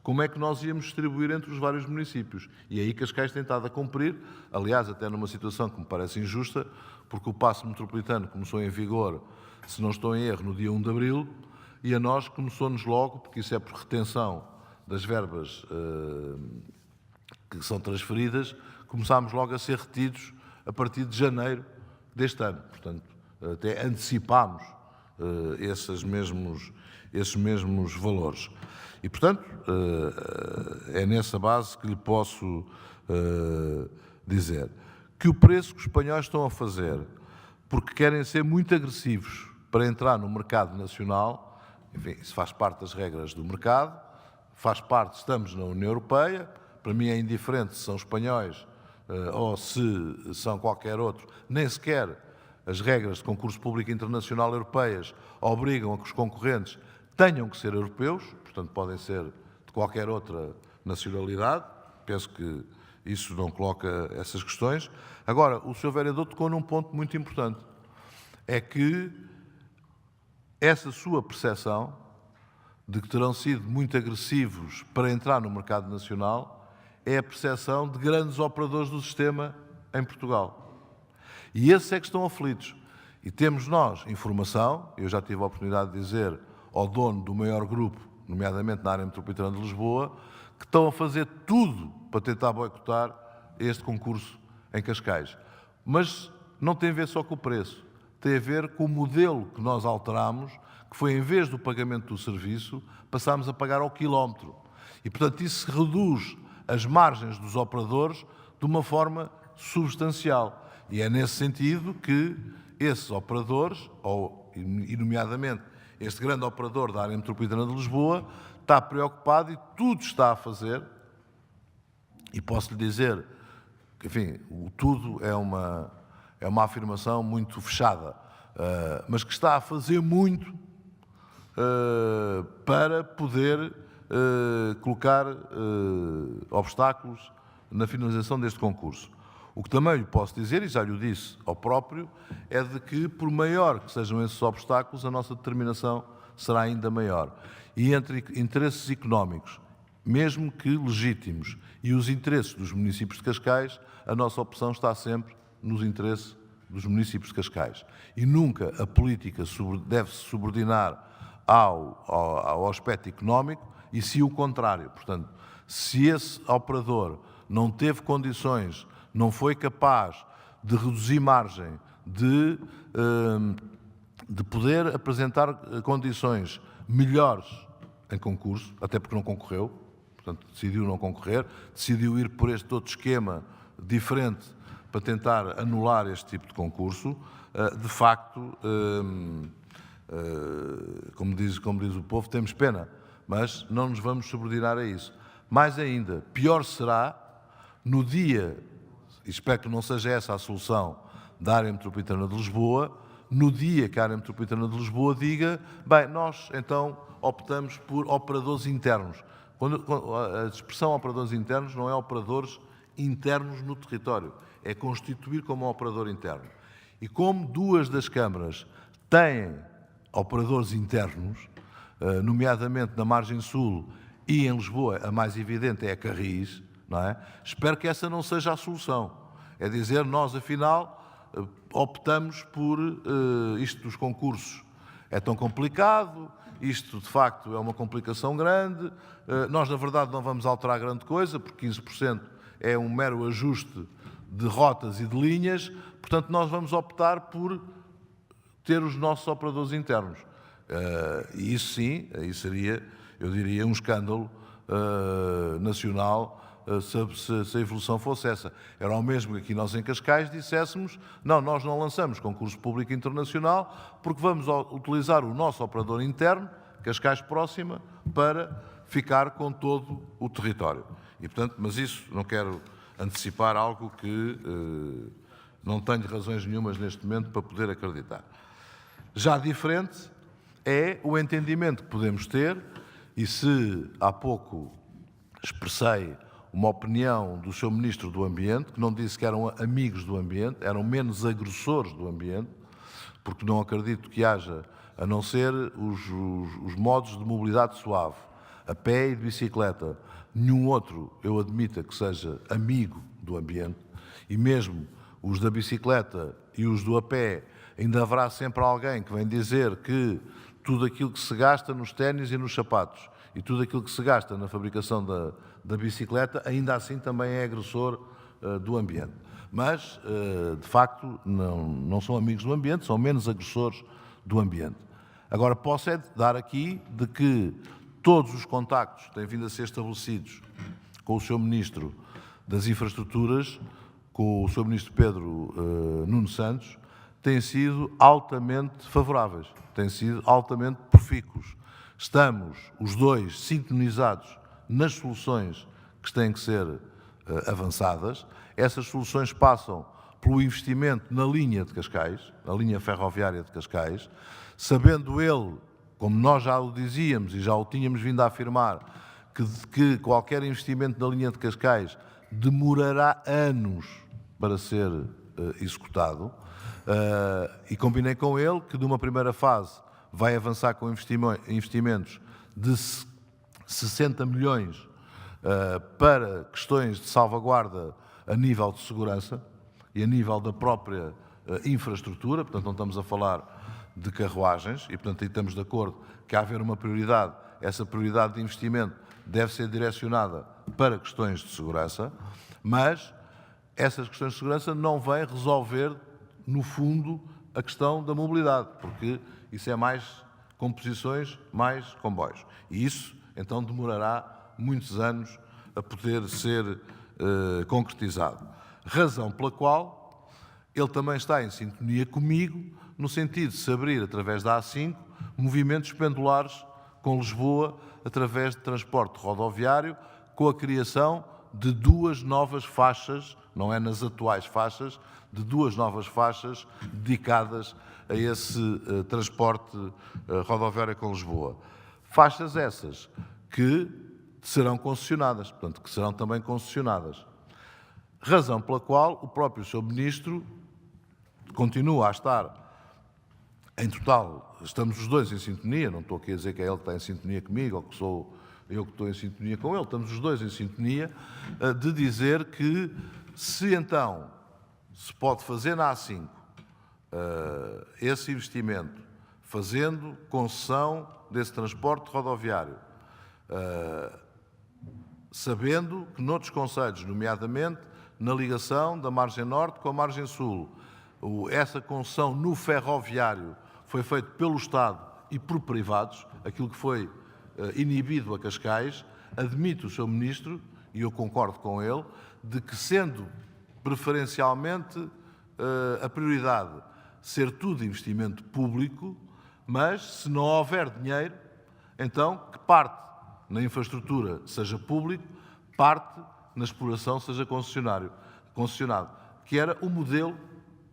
Speaker 2: como é que nós íamos distribuir entre os vários municípios. E aí Cascais tem estado a cumprir, aliás, até numa situação que me parece injusta, porque o passo metropolitano começou em vigor, se não estou em erro, no dia 1 de abril, e a nós começou-nos logo, porque isso é por retenção das verbas que são transferidas, começámos logo a ser retidos a partir de janeiro deste ano. Portanto, até antecipámos esses mesmos valores. E, portanto, é nessa base que lhe posso dizer que o preço que os espanhóis estão a fazer, porque querem ser muito agressivos para entrar no mercado nacional, enfim, isso faz parte das regras do mercado, faz parte, estamos na União Europeia, para mim é indiferente se são espanhóis ou se são qualquer outro, nem sequer as regras de concurso público internacional europeias obrigam a que os concorrentes tenham que ser europeus, portanto podem ser de qualquer outra nacionalidade, penso que isso não coloca essas questões. Agora, o Sr. Vereador tocou num ponto muito importante, é que essa sua percepção de que terão sido muito agressivos para entrar no mercado nacional é a percepção de grandes operadores do sistema em Portugal. E esses é que estão aflitos. E temos nós informação, eu já tive a oportunidade de dizer ao dono do maior grupo, nomeadamente na área metropolitana de Lisboa, que estão a fazer tudo para tentar boicotar este concurso em Cascais. Mas não tem a ver só com o preço, tem a ver com o modelo que nós alterámos, que foi, em vez do pagamento do serviço, passámos a pagar ao quilómetro. E, portanto, isso reduz as margens dos operadores de uma forma substancial. E é nesse sentido que esses operadores, e nomeadamente este grande operador da área metropolitana de Lisboa, está preocupado e tudo está a fazer, e posso lhe dizer que, enfim, o tudo é uma afirmação muito fechada, mas que está a fazer muito para poder colocar obstáculos na finalização deste concurso. O que também lhe posso dizer, e já lhe disse ao próprio, é de que, por maior que sejam esses obstáculos, a nossa determinação será ainda maior. E entre interesses económicos, mesmo que legítimos, e os interesses dos municípios de Cascais, a nossa opção está sempre nos interesses dos municípios de Cascais. E nunca a política deve-se subordinar ao aspecto económico, e sim o contrário. Portanto, se esse operador não teve condições, não foi capaz de reduzir margem, de de poder apresentar condições melhores em concurso, até porque não concorreu, portanto, decidiu não concorrer, decidiu ir por este outro esquema diferente para tentar anular este tipo de concurso. De facto, como diz o povo, temos pena, mas não nos vamos subordinar a isso. Mais ainda, pior será no dia, e espero que não seja essa a solução da área metropolitana de Lisboa, no dia que a área metropolitana de Lisboa diga, bem, nós então optamos por operadores internos. A expressão operadores internos não é operadores internos no território, é constituir como operador interno. E como duas das câmaras têm operadores internos, nomeadamente na margem sul e em Lisboa, a mais evidente é a Carris, não é? Espero que essa não seja a solução. É dizer, nós afinal optamos por isto dos concursos. É tão complicado, isto de facto é uma complicação grande, nós na verdade não vamos alterar grande coisa, porque 15% é um mero ajuste de rotas e de linhas, portanto nós vamos optar por ter os nossos operadores internos. E isso sim, aí seria, eu diria, um escândalo nacional se a evolução fosse essa. Era o mesmo que aqui nós em Cascais disséssemos, não, nós não lançamos concurso público internacional porque vamos utilizar o nosso operador interno, Cascais Próxima, para ficar com todo o território. E, portanto, mas isso não quero antecipar algo que não tenho razões nenhumas neste momento para poder acreditar. Já diferente é o entendimento que podemos ter, e se há pouco expressei uma opinião do Sr. Ministro do Ambiente, que não disse que eram amigos do ambiente, eram menos agressores do ambiente, porque não acredito que haja, a não ser os modos de mobilidade suave, a pé e de bicicleta, nenhum outro, eu admito, que seja amigo do ambiente, e mesmo os da bicicleta e os do a pé, ainda haverá sempre alguém que vem dizer que tudo aquilo que se gasta nos ténis e nos sapatos e tudo aquilo que se gasta na fabricação da bicicleta, ainda assim também é agressor do ambiente. Mas, de facto, não são amigos do ambiente, são menos agressores do ambiente. Agora, posso é dar aqui de que todos os contactos que têm vindo a ser estabelecidos com o Sr. Ministro das Infraestruturas, com o Sr. Ministro Pedro Nuno Santos, têm sido altamente favoráveis, têm sido altamente profícuos. Estamos, os dois, sintonizados nas soluções que têm que ser avançadas. Essas soluções passam pelo investimento na linha de Cascais, na linha ferroviária de Cascais, sabendo ele, como nós já o dizíamos e já o tínhamos vindo a afirmar, que qualquer investimento na linha de Cascais demorará anos para ser executado, e combinei com ele que numa primeira fase vai avançar com investimentos de 60 milhões para questões de salvaguarda a nível de segurança e a nível da própria infraestrutura, portanto não estamos a falar de carruagens e, portanto, aí estamos de acordo que há haver uma prioridade, essa prioridade de investimento deve ser direcionada para questões de segurança, mas essas questões de segurança não vêm resolver, no fundo, a questão da mobilidade, porque isso é mais composições, mais comboios. E isso, então, demorará muitos anos a poder ser concretizado. Razão pela qual ele também está em sintonia comigo, no sentido de se abrir, através da A5, movimentos pendulares com Lisboa, através de transporte rodoviário, com a criação de 2 novas faixas, não é nas atuais faixas, de 2 novas faixas dedicadas a esse transporte rodoviário com Lisboa. Faixas essas que serão concessionadas, portanto, que serão também concessionadas. Razão pela qual o próprio Sr. Ministro continua a estar, em total, estamos os dois em sintonia, não estou aqui a dizer que é ele que está em sintonia comigo ou que sou eu que estou em sintonia com ele, estamos os dois em sintonia, de dizer que se então se pode fazer na A5 esse investimento, fazendo concessão desse transporte rodoviário, sabendo que noutros concelhos, nomeadamente na ligação da margem norte com a margem sul, essa concessão no ferroviário foi feito pelo Estado e por privados, aquilo que foi inibido a Cascais. Admite o Sr. Ministro, e eu concordo com ele, de que sendo preferencialmente a prioridade ser tudo investimento público, mas se não houver dinheiro, então que parte na infraestrutura seja público, parte na exploração seja concessionado, que era o modelo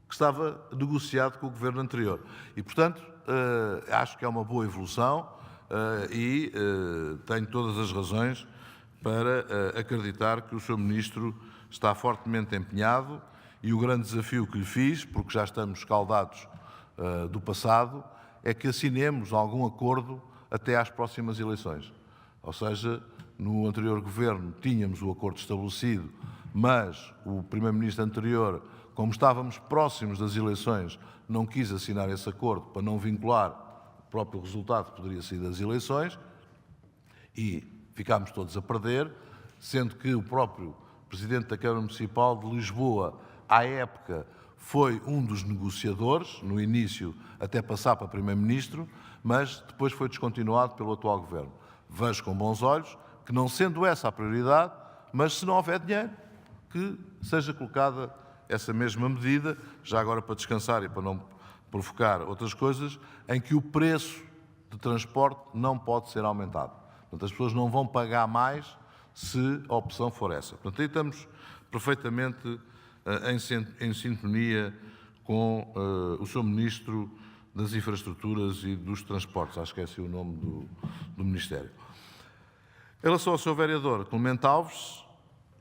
Speaker 2: que estava negociado com o Governo anterior. E, portanto, acho que é uma boa evolução e tenho todas as razões para acreditar que o Sr. Ministro está fortemente empenhado e o grande desafio que lhe fiz, porque já estamos escaldados do passado, é que assinemos algum acordo até às próximas eleições. Ou seja, no anterior Governo tínhamos o acordo estabelecido, mas o Primeiro-Ministro anterior, como estávamos próximos das eleições, não quis assinar esse acordo para não vincular o próprio resultado que poderia sair das eleições e ficámos todos a perder, sendo que o próprio Presidente da Câmara Municipal de Lisboa, à época, foi um dos negociadores, no início até passar para Primeiro-Ministro, mas depois foi descontinuado pelo atual Governo. Vejo com bons olhos que, não sendo essa a prioridade, mas se não houver dinheiro, que seja colocada essa mesma medida, já agora para descansar e para não provocar outras coisas, em que o preço de transporte não pode ser aumentado. Portanto, as pessoas não vão pagar mais se a opção for essa. Portanto, aí estamos perfeitamente em sintonia com o Sr. Ministro das Infraestruturas e dos Transportes. Acho que esse é o nome do Ministério. Em relação ao Sr. Vereador Clemente Alves,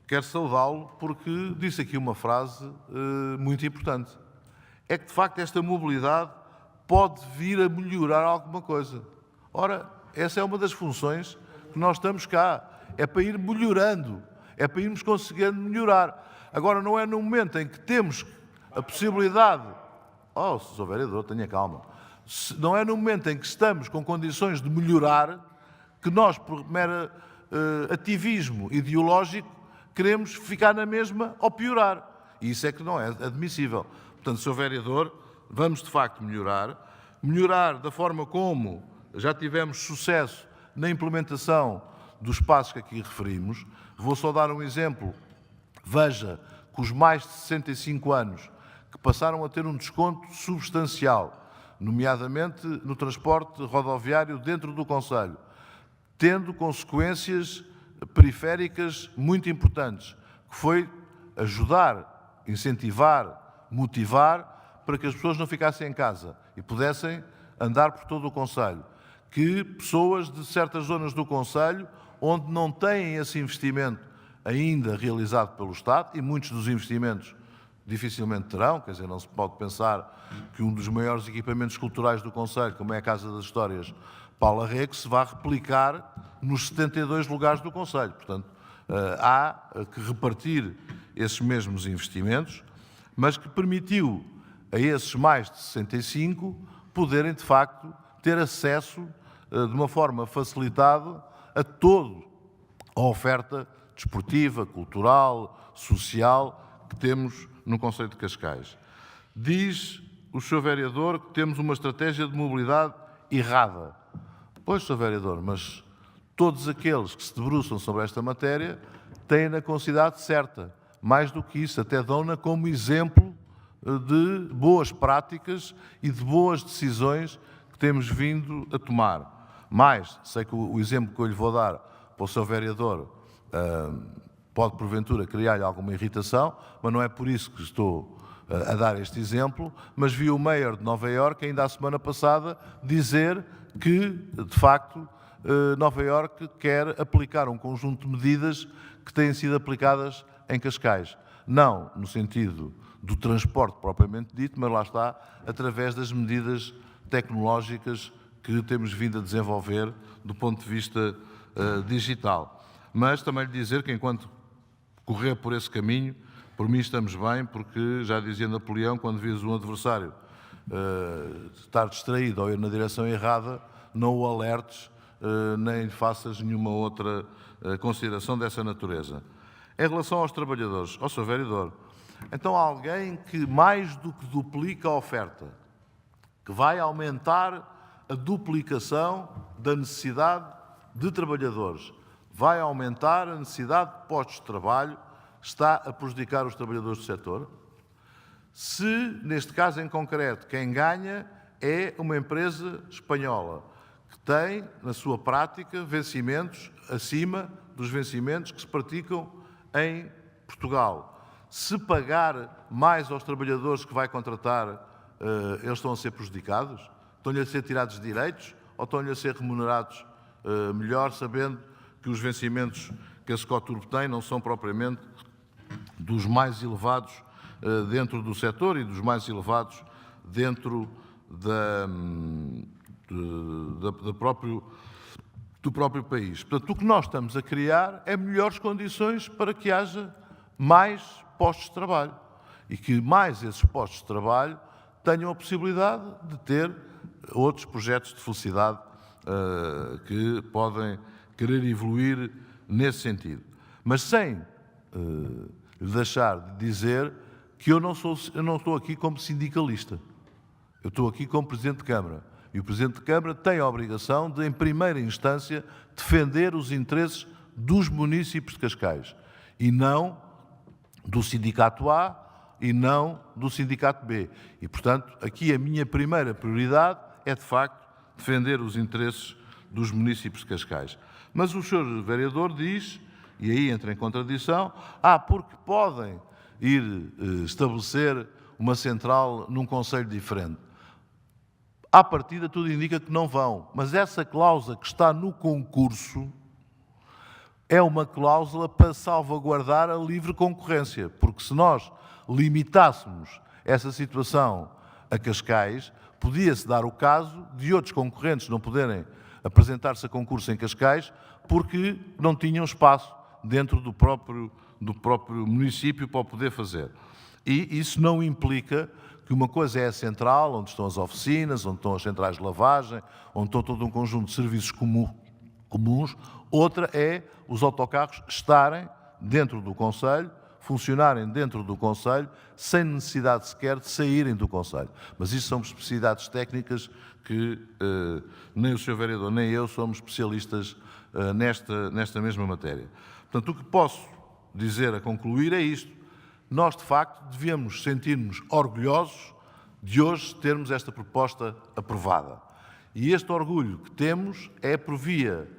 Speaker 2: quero saudá-lo porque disse aqui uma frase muito importante. É que, de facto, esta mobilidade pode vir a melhorar alguma coisa. Ora, essa é uma das funções que nós estamos cá. É para ir melhorando, é para irmos conseguindo melhorar. Agora, não é no momento em que temos a possibilidade... Oh, Sr. Vereador, tenha calma. Não é no momento em que estamos com condições de melhorar que nós, por mero ativismo ideológico, queremos ficar na mesma ou piorar. E isso é que não é admissível. Portanto, Sr. Vereador, vamos de facto melhorar da forma como já tivemos sucesso na implementação dos passos que aqui referimos. Vou só dar um exemplo. Veja que os mais de 65 anos que passaram a ter um desconto substancial, nomeadamente no transporte rodoviário dentro do concelho, tendo consequências periféricas muito importantes, que foi ajudar, incentivar, motivar para que as pessoas não ficassem em casa e pudessem andar por todo o concelho. Que pessoas de certas zonas do concelho, onde não têm esse investimento ainda realizado pelo Estado, e muitos dos investimentos dificilmente terão, quer dizer, não se pode pensar que um dos maiores equipamentos culturais do concelho, como é a Casa das Histórias Paula Rego, se vá replicar nos 72 lugares do concelho. Portanto, há que repartir esses mesmos investimentos, mas que permitiu a esses mais de 65 poderem, de facto, ter acesso de uma forma facilitada a toda a oferta desportiva, cultural, social que temos no concelho de Cascais. Diz o Sr. Vereador que temos uma estratégia de mobilidade errada. Pois, Sr. Vereador, mas todos aqueles que se debruçam sobre esta matéria têm-na com a cidade certa. Mais do que isso, até dão-na como exemplo de boas práticas e de boas decisões que temos vindo a tomar. Mas, sei que o exemplo que eu lhe vou dar para o Sr. Vereador pode, porventura, criar-lhe alguma irritação, mas não é por isso que estou a dar este exemplo, mas vi o Mayor de Nova Iorque, ainda a semana passada, dizer que, de facto, Nova Iorque quer aplicar um conjunto de medidas que têm sido aplicadas em Cascais. Não no sentido do transporte propriamente dito, mas lá está, através das medidas tecnológicas que temos vindo a desenvolver do ponto de vista digital. Mas também lhe dizer que, enquanto correr por esse caminho, por mim estamos bem, porque já dizia Napoleão, quando vias um adversário estar distraído ou ir na direção errada, não o alertes, nem faças nenhuma outra consideração dessa natureza. Em relação aos trabalhadores, ao Sr. Vereador, então alguém que mais do que duplica a oferta que vai aumentar a duplicação da necessidade de trabalhadores, vai aumentar a necessidade de postos de trabalho, está a prejudicar os trabalhadores do setor? Se, neste caso em concreto, quem ganha é uma empresa espanhola, que tem, na sua prática, vencimentos acima dos vencimentos que se praticam em Portugal. Se pagar mais aos trabalhadores que vai contratar, eles estão a ser prejudicados? Estão-lhe a ser tirados direitos? Ou estão-lhe a ser remunerados melhor, sabendo que os vencimentos que a Secoturbo tem não são propriamente dos mais elevados dentro do setor e dos mais elevados dentro do próprio país. Portanto, o que nós estamos a criar é melhores condições para que haja mais postos de trabalho e que mais esses postos de trabalho tenham a possibilidade de ter outros projetos de felicidade que podem querer evoluir nesse sentido. Mas sem deixar de dizer que eu não estou aqui como sindicalista. Eu estou aqui como Presidente de Câmara. E o Presidente de Câmara tem a obrigação de, em primeira instância, defender os interesses dos municípios de Cascais e não do Sindicato A e não do Sindicato B. E, portanto, aqui a minha primeira prioridade é, de facto, defender os interesses dos municípios de Cascais. Mas o Sr. Vereador diz, e aí entra em contradição, porque podem ir estabelecer uma central num concelho diferente. À partida, tudo indica que não vão, mas essa cláusula que está no concurso é uma cláusula para salvaguardar a livre concorrência, porque se nós limitássemos essa situação a Cascais, podia-se dar o caso de outros concorrentes não poderem apresentar-se a concurso em Cascais porque não tinham espaço dentro do próprio município para o poder fazer. E isso não implica que uma coisa é a central, onde estão as oficinas, onde estão as centrais de lavagem, onde estão todo um conjunto de serviços comuns, outra é os autocarros estarem dentro do concelho, funcionarem dentro do concelho, sem necessidade sequer de saírem do concelho. Mas isso são especificidades técnicas que nem o Sr. Vereador nem eu somos especialistas nesta mesma matéria. Portanto, o que posso dizer a concluir é isto. Nós, de facto, devemos sentir-nos orgulhosos de hoje termos esta proposta aprovada. E este orgulho que temos é por via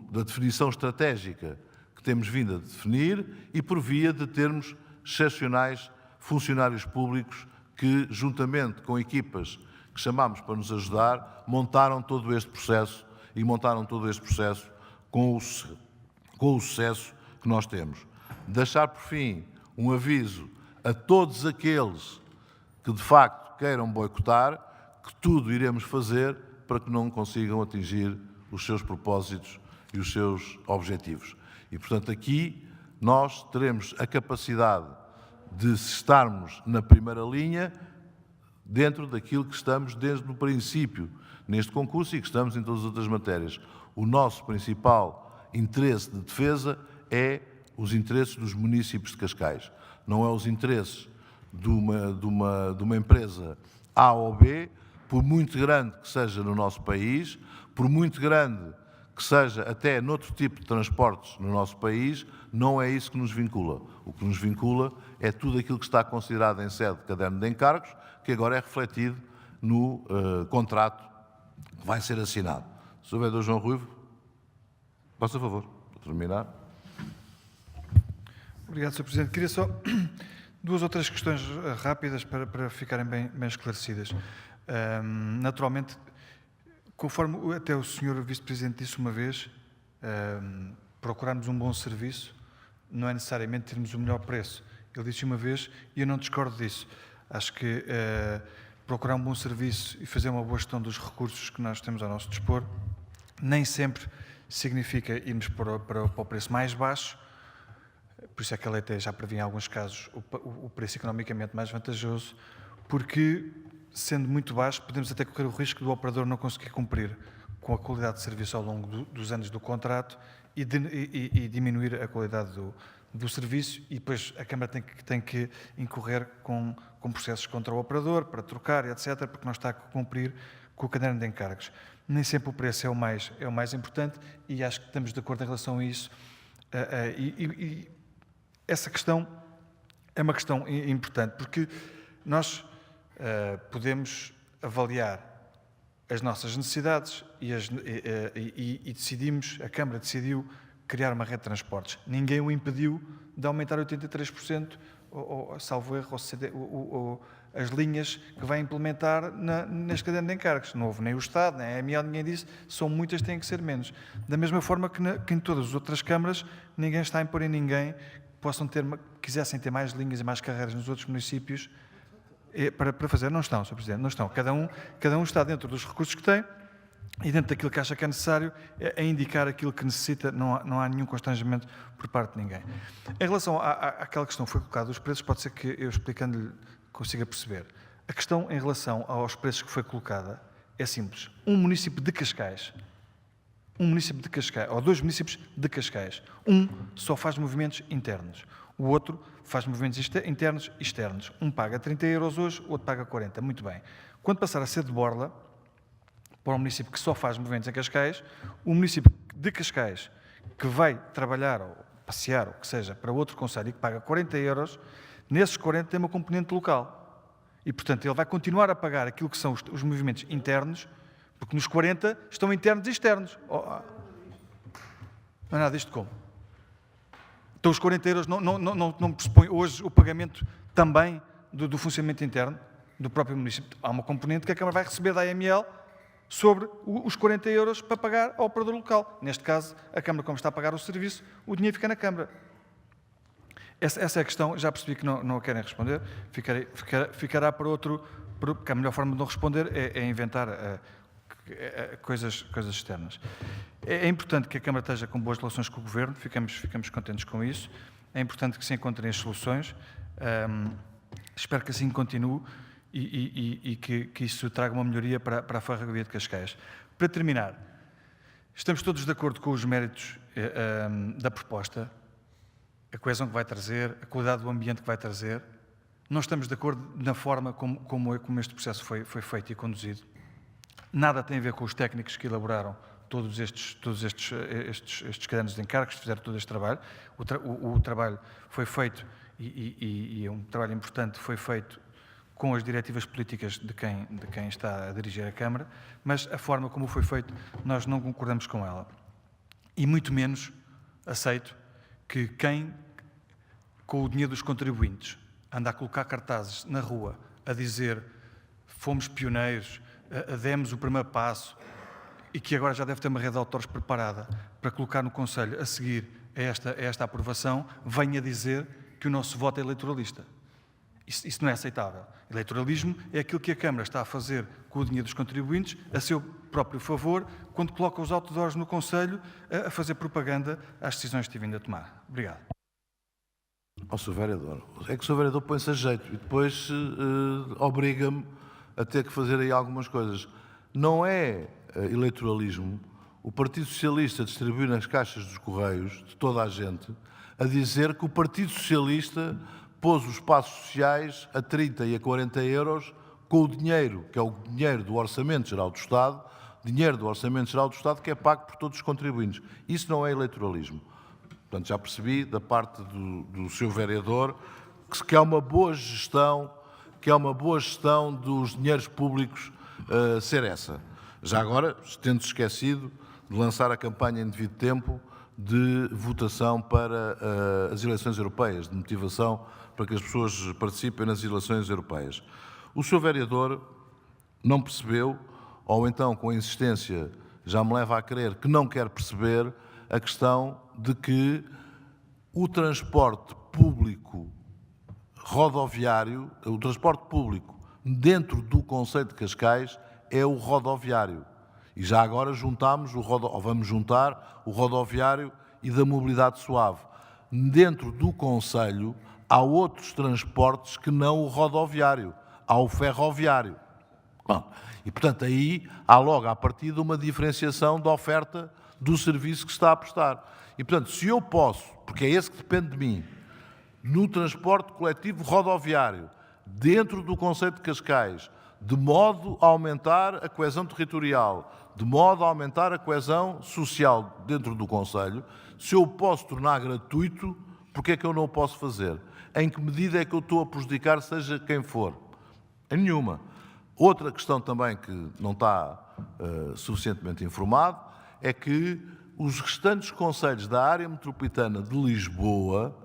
Speaker 2: da definição estratégica que temos vindo a definir e por via de termos excepcionais funcionários públicos que, juntamente com equipas que chamamos para nos ajudar, montaram todo este processo e montaram todo este processo com o sucesso que nós temos. Deixar, por fim, um aviso a todos aqueles que, de facto, queiram boicotar, que tudo iremos fazer para que não consigam atingir os seus propósitos e os seus objetivos. E, portanto, aqui nós teremos a capacidade de estarmos na primeira linha dentro daquilo que estamos desde o princípio neste concurso e que estamos em todas as outras matérias. O nosso principal interesse de defesa é os interesses dos municípios de Cascais. Não é os interesses de uma empresa A ou B, por muito grande que seja no nosso país, por muito grande que seja até noutro tipo de transportes no nosso país, não é isso que nos vincula. O que nos vincula é tudo aquilo que está considerado em sede de caderno de encargos, que agora é refletido no contrato que vai ser assinado. Sr. Vereador João Ruivo, faça favor, para terminar.
Speaker 1: Obrigado, Sr. Presidente. Queria só duas ou três questões rápidas para ficarem bem esclarecidas. Naturalmente, conforme até o Sr. Vice-Presidente disse uma vez, procurarmos um bom serviço não é necessariamente termos o melhor preço. Ele disse uma vez e eu não discordo disso. Acho que procurar um bom serviço e fazer uma boa gestão dos recursos que nós temos ao nosso dispor nem sempre significa irmos para o preço mais baixo. Por isso é que a lei até já prevê em alguns casos o preço economicamente mais vantajoso, porque, sendo muito baixo, podemos até correr o risco do operador não conseguir cumprir com a qualidade de serviço ao longo dos anos do contrato e diminuir a qualidade do serviço e depois a Câmara tem que incorrer com processos contra o operador para trocar, etc., porque não está a cumprir com o caderno de encargos. Nem sempre o preço é o mais importante e acho que estamos de acordo em relação a isso. E essa questão é uma questão importante, porque nós podemos avaliar as nossas necessidades e decidimos, a Câmara decidiu criar uma rede de transportes. Ninguém o impediu de aumentar 83%, ou salvo erro, ou as linhas que vai implementar neste caderno de encargos. Não houve nem o Estado, nem a AML, ninguém disse, são muitas, têm que ser menos. Da mesma forma que em todas as outras câmaras, ninguém está a impor em ninguém que quisessem ter mais linhas e mais carreiras nos outros municípios para fazer. Não estão, Sr. Presidente, não estão. Cada um está dentro dos recursos que tem e dentro daquilo que acha que é necessário a indicar aquilo que necessita, não há nenhum constrangimento por parte de ninguém. Em relação àquela questão que foi colocada dos preços, pode ser que eu explicando-lhe consiga perceber. A questão em relação aos preços que foi colocada é simples. Um município de Cascais, ou dois municípios de Cascais, um só faz movimentos internos, o outro faz movimentos internos e externos. Um paga 30 euros hoje, o outro paga 40. Muito bem. Quando passar a ser de Borla, para um município que só faz movimentos em Cascais, o município de Cascais, que vai trabalhar ou passear, ou que seja, para outro concelho e que paga 40 euros, nesses 40 tem uma componente local. E, portanto, ele vai continuar a pagar aquilo que são os movimentos internos, porque nos 40 estão internos e externos. Não é nada disto como? Então os 40 euros não pressupõe hoje o pagamento também do funcionamento interno do próprio município. Há uma componente que a Câmara vai receber da AML sobre os 40 euros para pagar ao operador local. Neste caso, a Câmara, como está a pagar o serviço, o dinheiro fica na Câmara. Essa é a questão, já percebi que não a querem responder, ficará para outro, porque a melhor forma de não responder é inventar coisas externas. É importante que a Câmara esteja com boas relações com o Governo, ficamos contentes com isso, é importante que se encontrem as soluções, espero que assim continue e que isso traga uma melhoria para a Ferrovia de Cascais. Para terminar, estamos todos de acordo com os méritos da proposta, a coesão que vai trazer, a qualidade do ambiente que vai trazer. Não estamos de acordo na forma como este processo foi feito e conduzido. Nada tem a ver com os técnicos que elaboraram todos estes cadernos de encargos, que fizeram todo este trabalho. O trabalho foi feito, e é um trabalho importante, foi feito com as diretivas políticas de quem está a dirigir a Câmara, mas a forma como foi feito, nós não concordamos com ela. E muito menos aceito que quem, com o dinheiro dos contribuintes, anda a colocar cartazes na rua a dizer fomos pioneiros, demos o primeiro passo e que agora já deve ter uma rede de autores preparada para colocar no Conselho a seguir a esta aprovação, venha dizer que o nosso voto é eleitoralista. Isso não é aceitável. Eleitoralismo é aquilo que a Câmara está a fazer com o dinheiro dos contribuintes, a seu próprio favor, quando coloca os outdoors no Conselho a fazer propaganda às decisões que tem vindo a tomar. Obrigado.
Speaker 2: Ao Sr. Vereador, é que o Sr. Vereador põe-se a jeito e depois obriga-me a ter que fazer aí algumas coisas. Não é eleitoralismo o Partido Socialista distribuir nas caixas dos Correios, de toda a gente, a dizer que o Partido Socialista pôs os passos sociais a 30 e a 40 euros com o dinheiro, que é o dinheiro do Orçamento Geral do Estado, dinheiro do Orçamento Geral do Estado que é pago por todos os contribuintes. Isso não é eleitoralismo. Portanto, já percebi da parte do Sr. Vereador que é uma boa gestão, dos dinheiros públicos ser essa. Já agora, tendo-se esquecido de lançar a campanha em devido tempo de votação para as eleições europeias, de motivação para que as pessoas participem nas eleições europeias. O Sr. Vereador não percebeu, ou então com a insistência já me leva a crer que não quer perceber a questão de que o transporte público rodoviário, o transporte público dentro do conceito de Cascais é o rodoviário. E já agora vamos juntar o rodoviário e da mobilidade suave. Dentro do concelho há outros transportes que não o rodoviário, há o ferroviário. Bom, e portanto aí há logo à partida uma diferenciação da oferta do serviço que está a prestar. E, portanto, se eu posso, porque é esse que depende de mim, no transporte coletivo rodoviário, dentro do conceito de Cascais, de modo a aumentar a coesão territorial, de modo a aumentar a coesão social dentro do concelho, se eu o posso tornar gratuito, porque é que eu não o posso fazer? Em que medida é que eu estou a prejudicar, seja quem for? Em nenhuma. Outra questão também que não está suficientemente informado é que os restantes concelhos da área metropolitana de Lisboa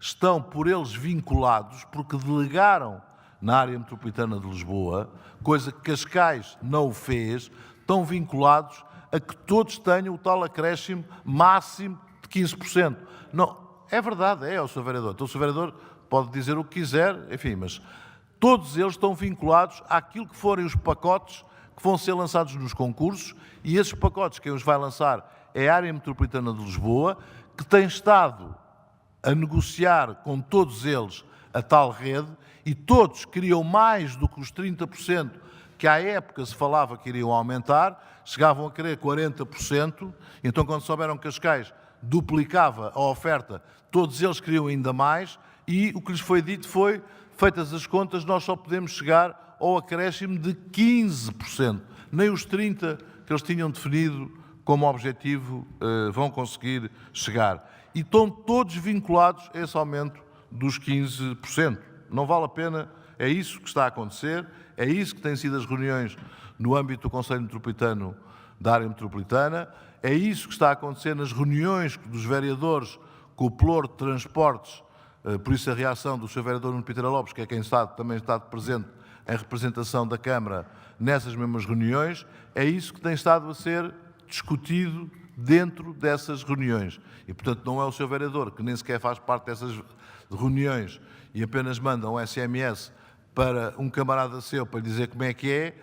Speaker 2: estão por eles vinculados, porque delegaram na área metropolitana de Lisboa, coisa que Cascais não o fez, estão vinculados a que todos tenham o tal acréscimo máximo de 15%. Não, é verdade, o Sr. Vereador. Então o Sr. Vereador pode dizer o que quiser, enfim, mas todos eles estão vinculados àquilo que forem os pacotes que vão ser lançados nos concursos, e esses pacotes quem os vai lançar é a área metropolitana de Lisboa, que tem estado a negociar com todos eles a tal rede, e todos queriam mais do que os 30% que à época se falava que iriam aumentar, chegavam a querer 40%, então quando souberam que Cascais duplicava a oferta, todos eles queriam ainda mais, e o que lhes foi dito foi, feitas as contas, nós só podemos chegar ao acréscimo de 15%, nem os 30% que eles tinham definido como objetivo vão conseguir chegar. E estão todos vinculados a esse aumento dos 15%. Não vale a pena, é isso que está a acontecer, é isso que têm sido as reuniões no âmbito do Conselho Metropolitano da área metropolitana, é isso que está a acontecer nas reuniões dos vereadores com o Pelour de Transportes, por isso a reação do Sr. Vereador Nuno Piteira Lopes, que é quem também está presente em representação da Câmara nessas mesmas reuniões, é isso que tem estado a ser discutido dentro dessas reuniões. E, portanto, não é o Sr. Vereador, que nem sequer faz parte dessas reuniões e apenas manda um SMS para um camarada seu para lhe dizer como é que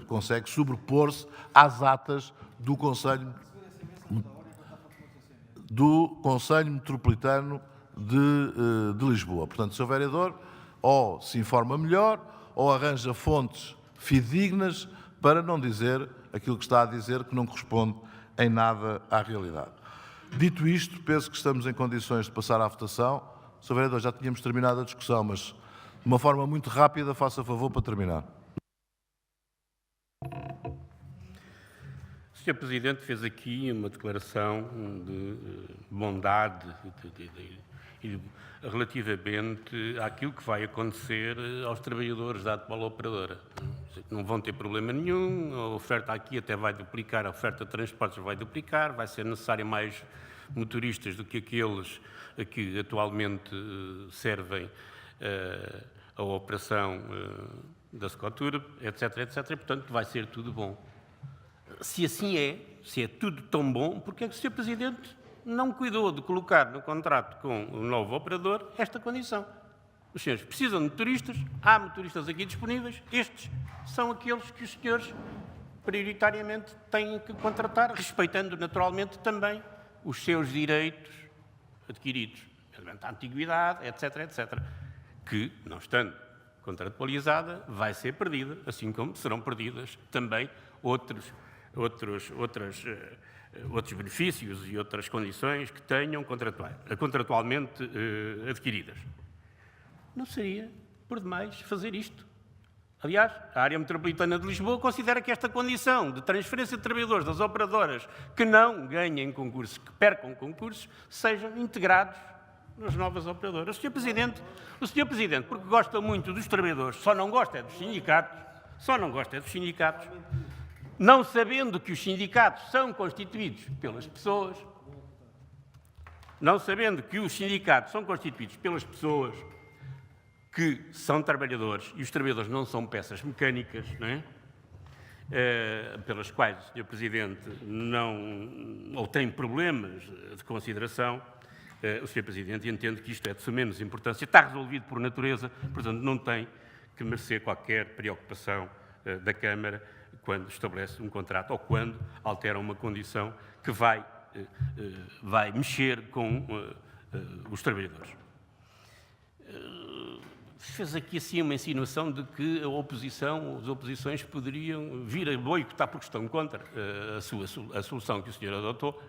Speaker 2: consegue sobrepor-se às atas do Conselho Metropolitano de Lisboa. Portanto, o Sr. Vereador ou se informa melhor ou arranja fontes fidedignas para não dizer aquilo que está a dizer, que não corresponde em nada à realidade. Dito isto, penso que estamos em condições de passar à votação. Sr. Vereador, já tínhamos terminado a discussão, mas de uma forma muito rápida, faça favor para terminar.
Speaker 4: O Sr. Presidente fez aqui uma declaração de bondade relativamente àquilo que vai acontecer aos trabalhadores da atual operadora. Não vão ter problema nenhum, a oferta aqui até vai duplicar, a oferta de transportes vai duplicar, vai ser necessário mais motoristas do que aqueles que atualmente servem a operação da Secotur, etc, etc, e, portanto, vai ser tudo bom. Se assim é, se é tudo tão bom, porque é que o Sr. Presidente não cuidou de colocar no contrato com o novo operador esta condição? Os senhores precisam de motoristas, há motoristas aqui disponíveis, estes são aqueles que os senhores prioritariamente têm que contratar, respeitando naturalmente também os seus direitos adquiridos, a antiguidade, etc, etc, que, não estando contratualizada, vai ser perdida, assim como serão perdidas também outros benefícios e outras condições que tenham contratualmente adquiridas. Não seria por demais fazer isto. Aliás, a área metropolitana de Lisboa considera que esta condição de transferência de trabalhadores das operadoras que não ganhem concursos, que percam concursos, sejam integrados nas novas operadoras. O Sr. Presidente, porque gosta muito dos trabalhadores, só não gosta dos sindicatos, não sabendo que os sindicatos são constituídos pelas pessoas, que são trabalhadores, e os trabalhadores não são peças mecânicas, não é? Pelas quais o Sr. Presidente ou tem problemas de consideração, o Sr. Presidente entende que isto é de sumenos importância, está resolvido por natureza, portanto não tem que merecer qualquer preocupação da Câmara quando estabelece um contrato ou quando altera uma condição que vai mexer com os trabalhadores. fez aqui assim uma insinuação de que as oposições poderiam vir a boicotar porque estão contra a solução que o senhor adotou.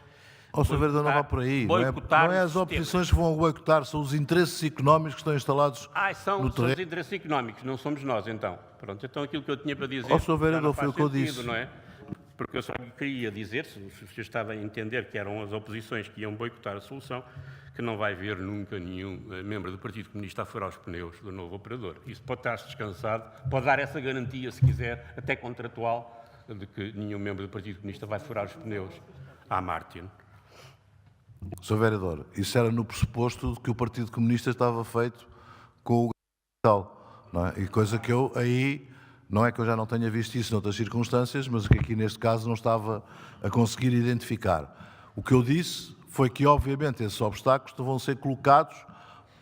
Speaker 2: Ó, Sr. Vereador, não vá por aí. Não é as oposições que vão boicotar, são os interesses económicos que estão instalados
Speaker 4: são
Speaker 2: no
Speaker 4: os
Speaker 2: terreno.
Speaker 4: interesses económicos, não somos nós, então. Pronto, então aquilo que eu tinha para dizer...
Speaker 2: Ó, Sr. Vereador,
Speaker 4: já não
Speaker 2: foi
Speaker 4: faz
Speaker 2: o que eu
Speaker 4: sentido,
Speaker 2: disse.
Speaker 4: não é? Porque eu só queria dizer, se o senhor estava a entender que eram as oposições que iam boicotar a solução, que não vai haver nunca nenhum membro do Partido Comunista a furar os pneus do novo operador. Isso pode estar descansado, pode dar essa garantia, se quiser, até contratual, de que nenhum membro do Partido Comunista vai furar os pneus à Martin.
Speaker 2: Sr. Vereador, isso era no pressuposto de que o Partido Comunista estava feito com o tal, não é? E coisa que eu aí, não é que eu já não tenha visto isso noutras circunstâncias, mas que aqui neste caso não estava a conseguir identificar. O que eu disse foi que, obviamente, esses obstáculos vão ser colocados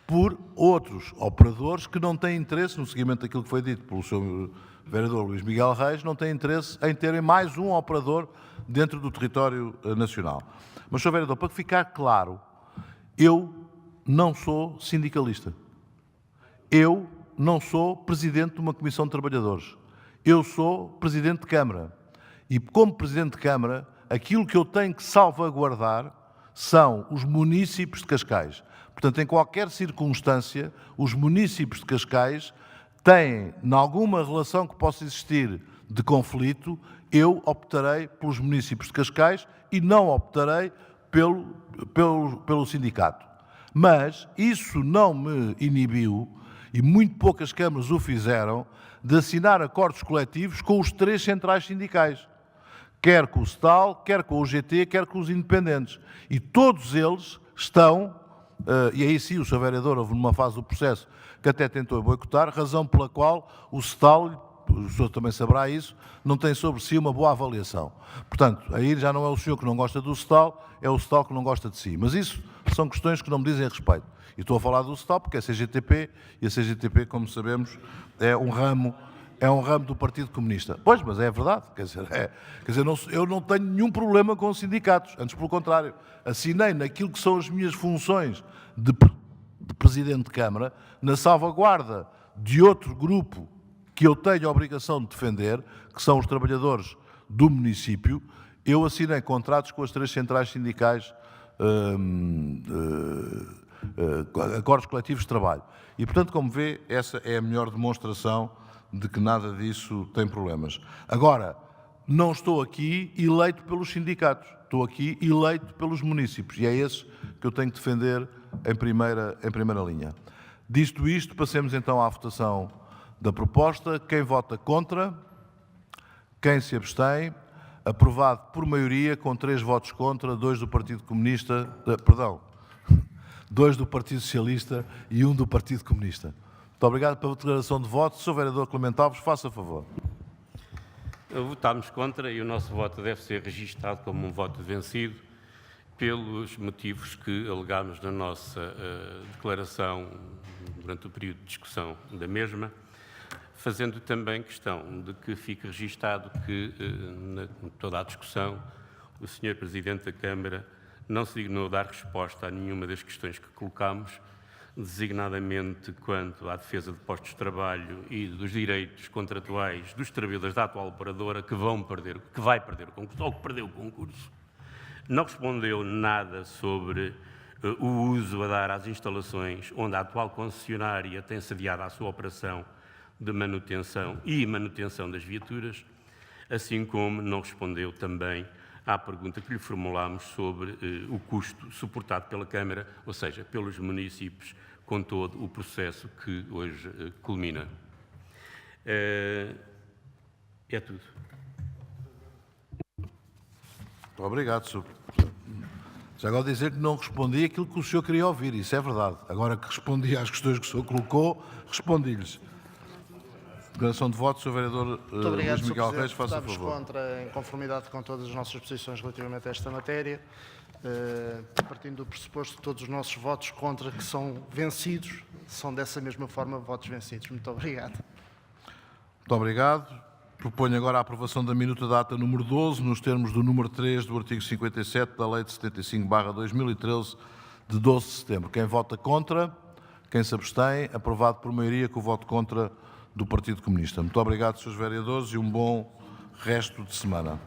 Speaker 2: por outros operadores que não têm interesse, no seguimento daquilo que foi dito pelo Sr. Vereador Luís Miguel Reis, não têm interesse em terem mais um operador dentro do território nacional. Mas, Sr. Vereador, para ficar claro, eu não sou sindicalista. Eu não sou presidente de uma comissão de trabalhadores. Eu sou presidente de Câmara. E, como presidente de Câmara, aquilo que eu tenho que salvaguardar são os munícipes de Cascais. Portanto, em qualquer circunstância, os munícipes de Cascais têm, em alguma relação que possa existir de conflito, eu optarei pelos munícipes de Cascais e não optarei pelo sindicato. Mas isso não me inibiu, e muito poucas câmaras o fizeram, de assinar acordos coletivos com os 3 centrais sindicais. Quer com o STAL, quer com o GT, quer com os independentes. E todos eles estão, e aí sim o Sr. Vereador houve numa fase do processo que até tentou boicotar, razão pela qual o STAL, o senhor também saberá isso, não tem sobre si uma boa avaliação. Portanto, aí já não é o senhor que não gosta do STAL, é o STAL que não gosta de si. Mas isso são questões que não me dizem respeito. E estou a falar do STAL porque é CGTP, e a CGTP, como sabemos, é um ramo do Partido Comunista. Pois, mas é verdade. Quer dizer, eu não tenho nenhum problema com os sindicatos. Antes, pelo contrário, assinei naquilo que são as minhas funções de Presidente de Câmara, na salvaguarda de outro grupo que eu tenho a obrigação de defender, que são os trabalhadores do município. Eu assinei contratos com as 3 centrais sindicais, acordos coletivos de trabalho. E, portanto, como vê, essa é a melhor demonstração de que nada disso tem problemas. Agora, não estou aqui eleito pelos sindicatos, estou aqui eleito pelos munícipes, e é esse que eu tenho que defender em primeira linha. Dito isto, passemos então à votação da proposta. Quem vota contra? Quem se abstém? Aprovado por maioria, com 3 votos contra, 2 do Partido Comunista, 2 do Partido Socialista e 1 do Partido Comunista. Muito obrigado pela declaração de voto. Sr. Vereador Clemente Alves, faça favor.
Speaker 4: Votámos contra e o nosso voto deve ser registado como um voto vencido pelos motivos que alegámos na nossa declaração durante o período de discussão da mesma, fazendo também questão de que fique registado que, em toda a discussão, o Sr. Presidente da Câmara não se dignou a dar resposta a nenhuma das questões que colocámos, designadamente quanto à defesa de postos de trabalho e dos direitos contratuais dos trabalhadores da atual operadora que vai perder o concurso, ou que perdeu o concurso. Não respondeu nada sobre o uso a dar às instalações onde a atual concessionária tem sediado a sua operação de manutenção das viaturas, assim como não respondeu também à pergunta que lhe formulámos sobre o custo suportado pela Câmara, ou seja, pelos municípios, com todo o processo que hoje culmina. É tudo.
Speaker 2: Muito obrigado, Sr. Já agora dizer que não respondi aquilo que o senhor queria ouvir, isso é verdade. Agora que respondi às questões que o senhor colocou, respondi-lhes. Declaração de voto, Sr. Vereador
Speaker 3: Muito obrigado,
Speaker 2: Luís
Speaker 3: Sr.
Speaker 2: Miguel Reis,
Speaker 3: Presidente.
Speaker 2: faça
Speaker 3: Votamos
Speaker 2: favor.
Speaker 3: contra, em conformidade com todas as nossas posições relativamente a esta matéria, partindo do pressuposto que todos os nossos votos contra que são vencidos, são dessa mesma forma votos vencidos. Muito obrigado.
Speaker 2: Muito obrigado. Proponho agora a aprovação da minuta da ata número 12, nos termos do número 3 do artigo 57 da Lei de 75/2013, de 12 de setembro. Quem vota contra? Quem se abstém, aprovado por maioria com o voto contra do Partido Comunista. Muito obrigado, Srs. Vereadores, e um bom resto de semana.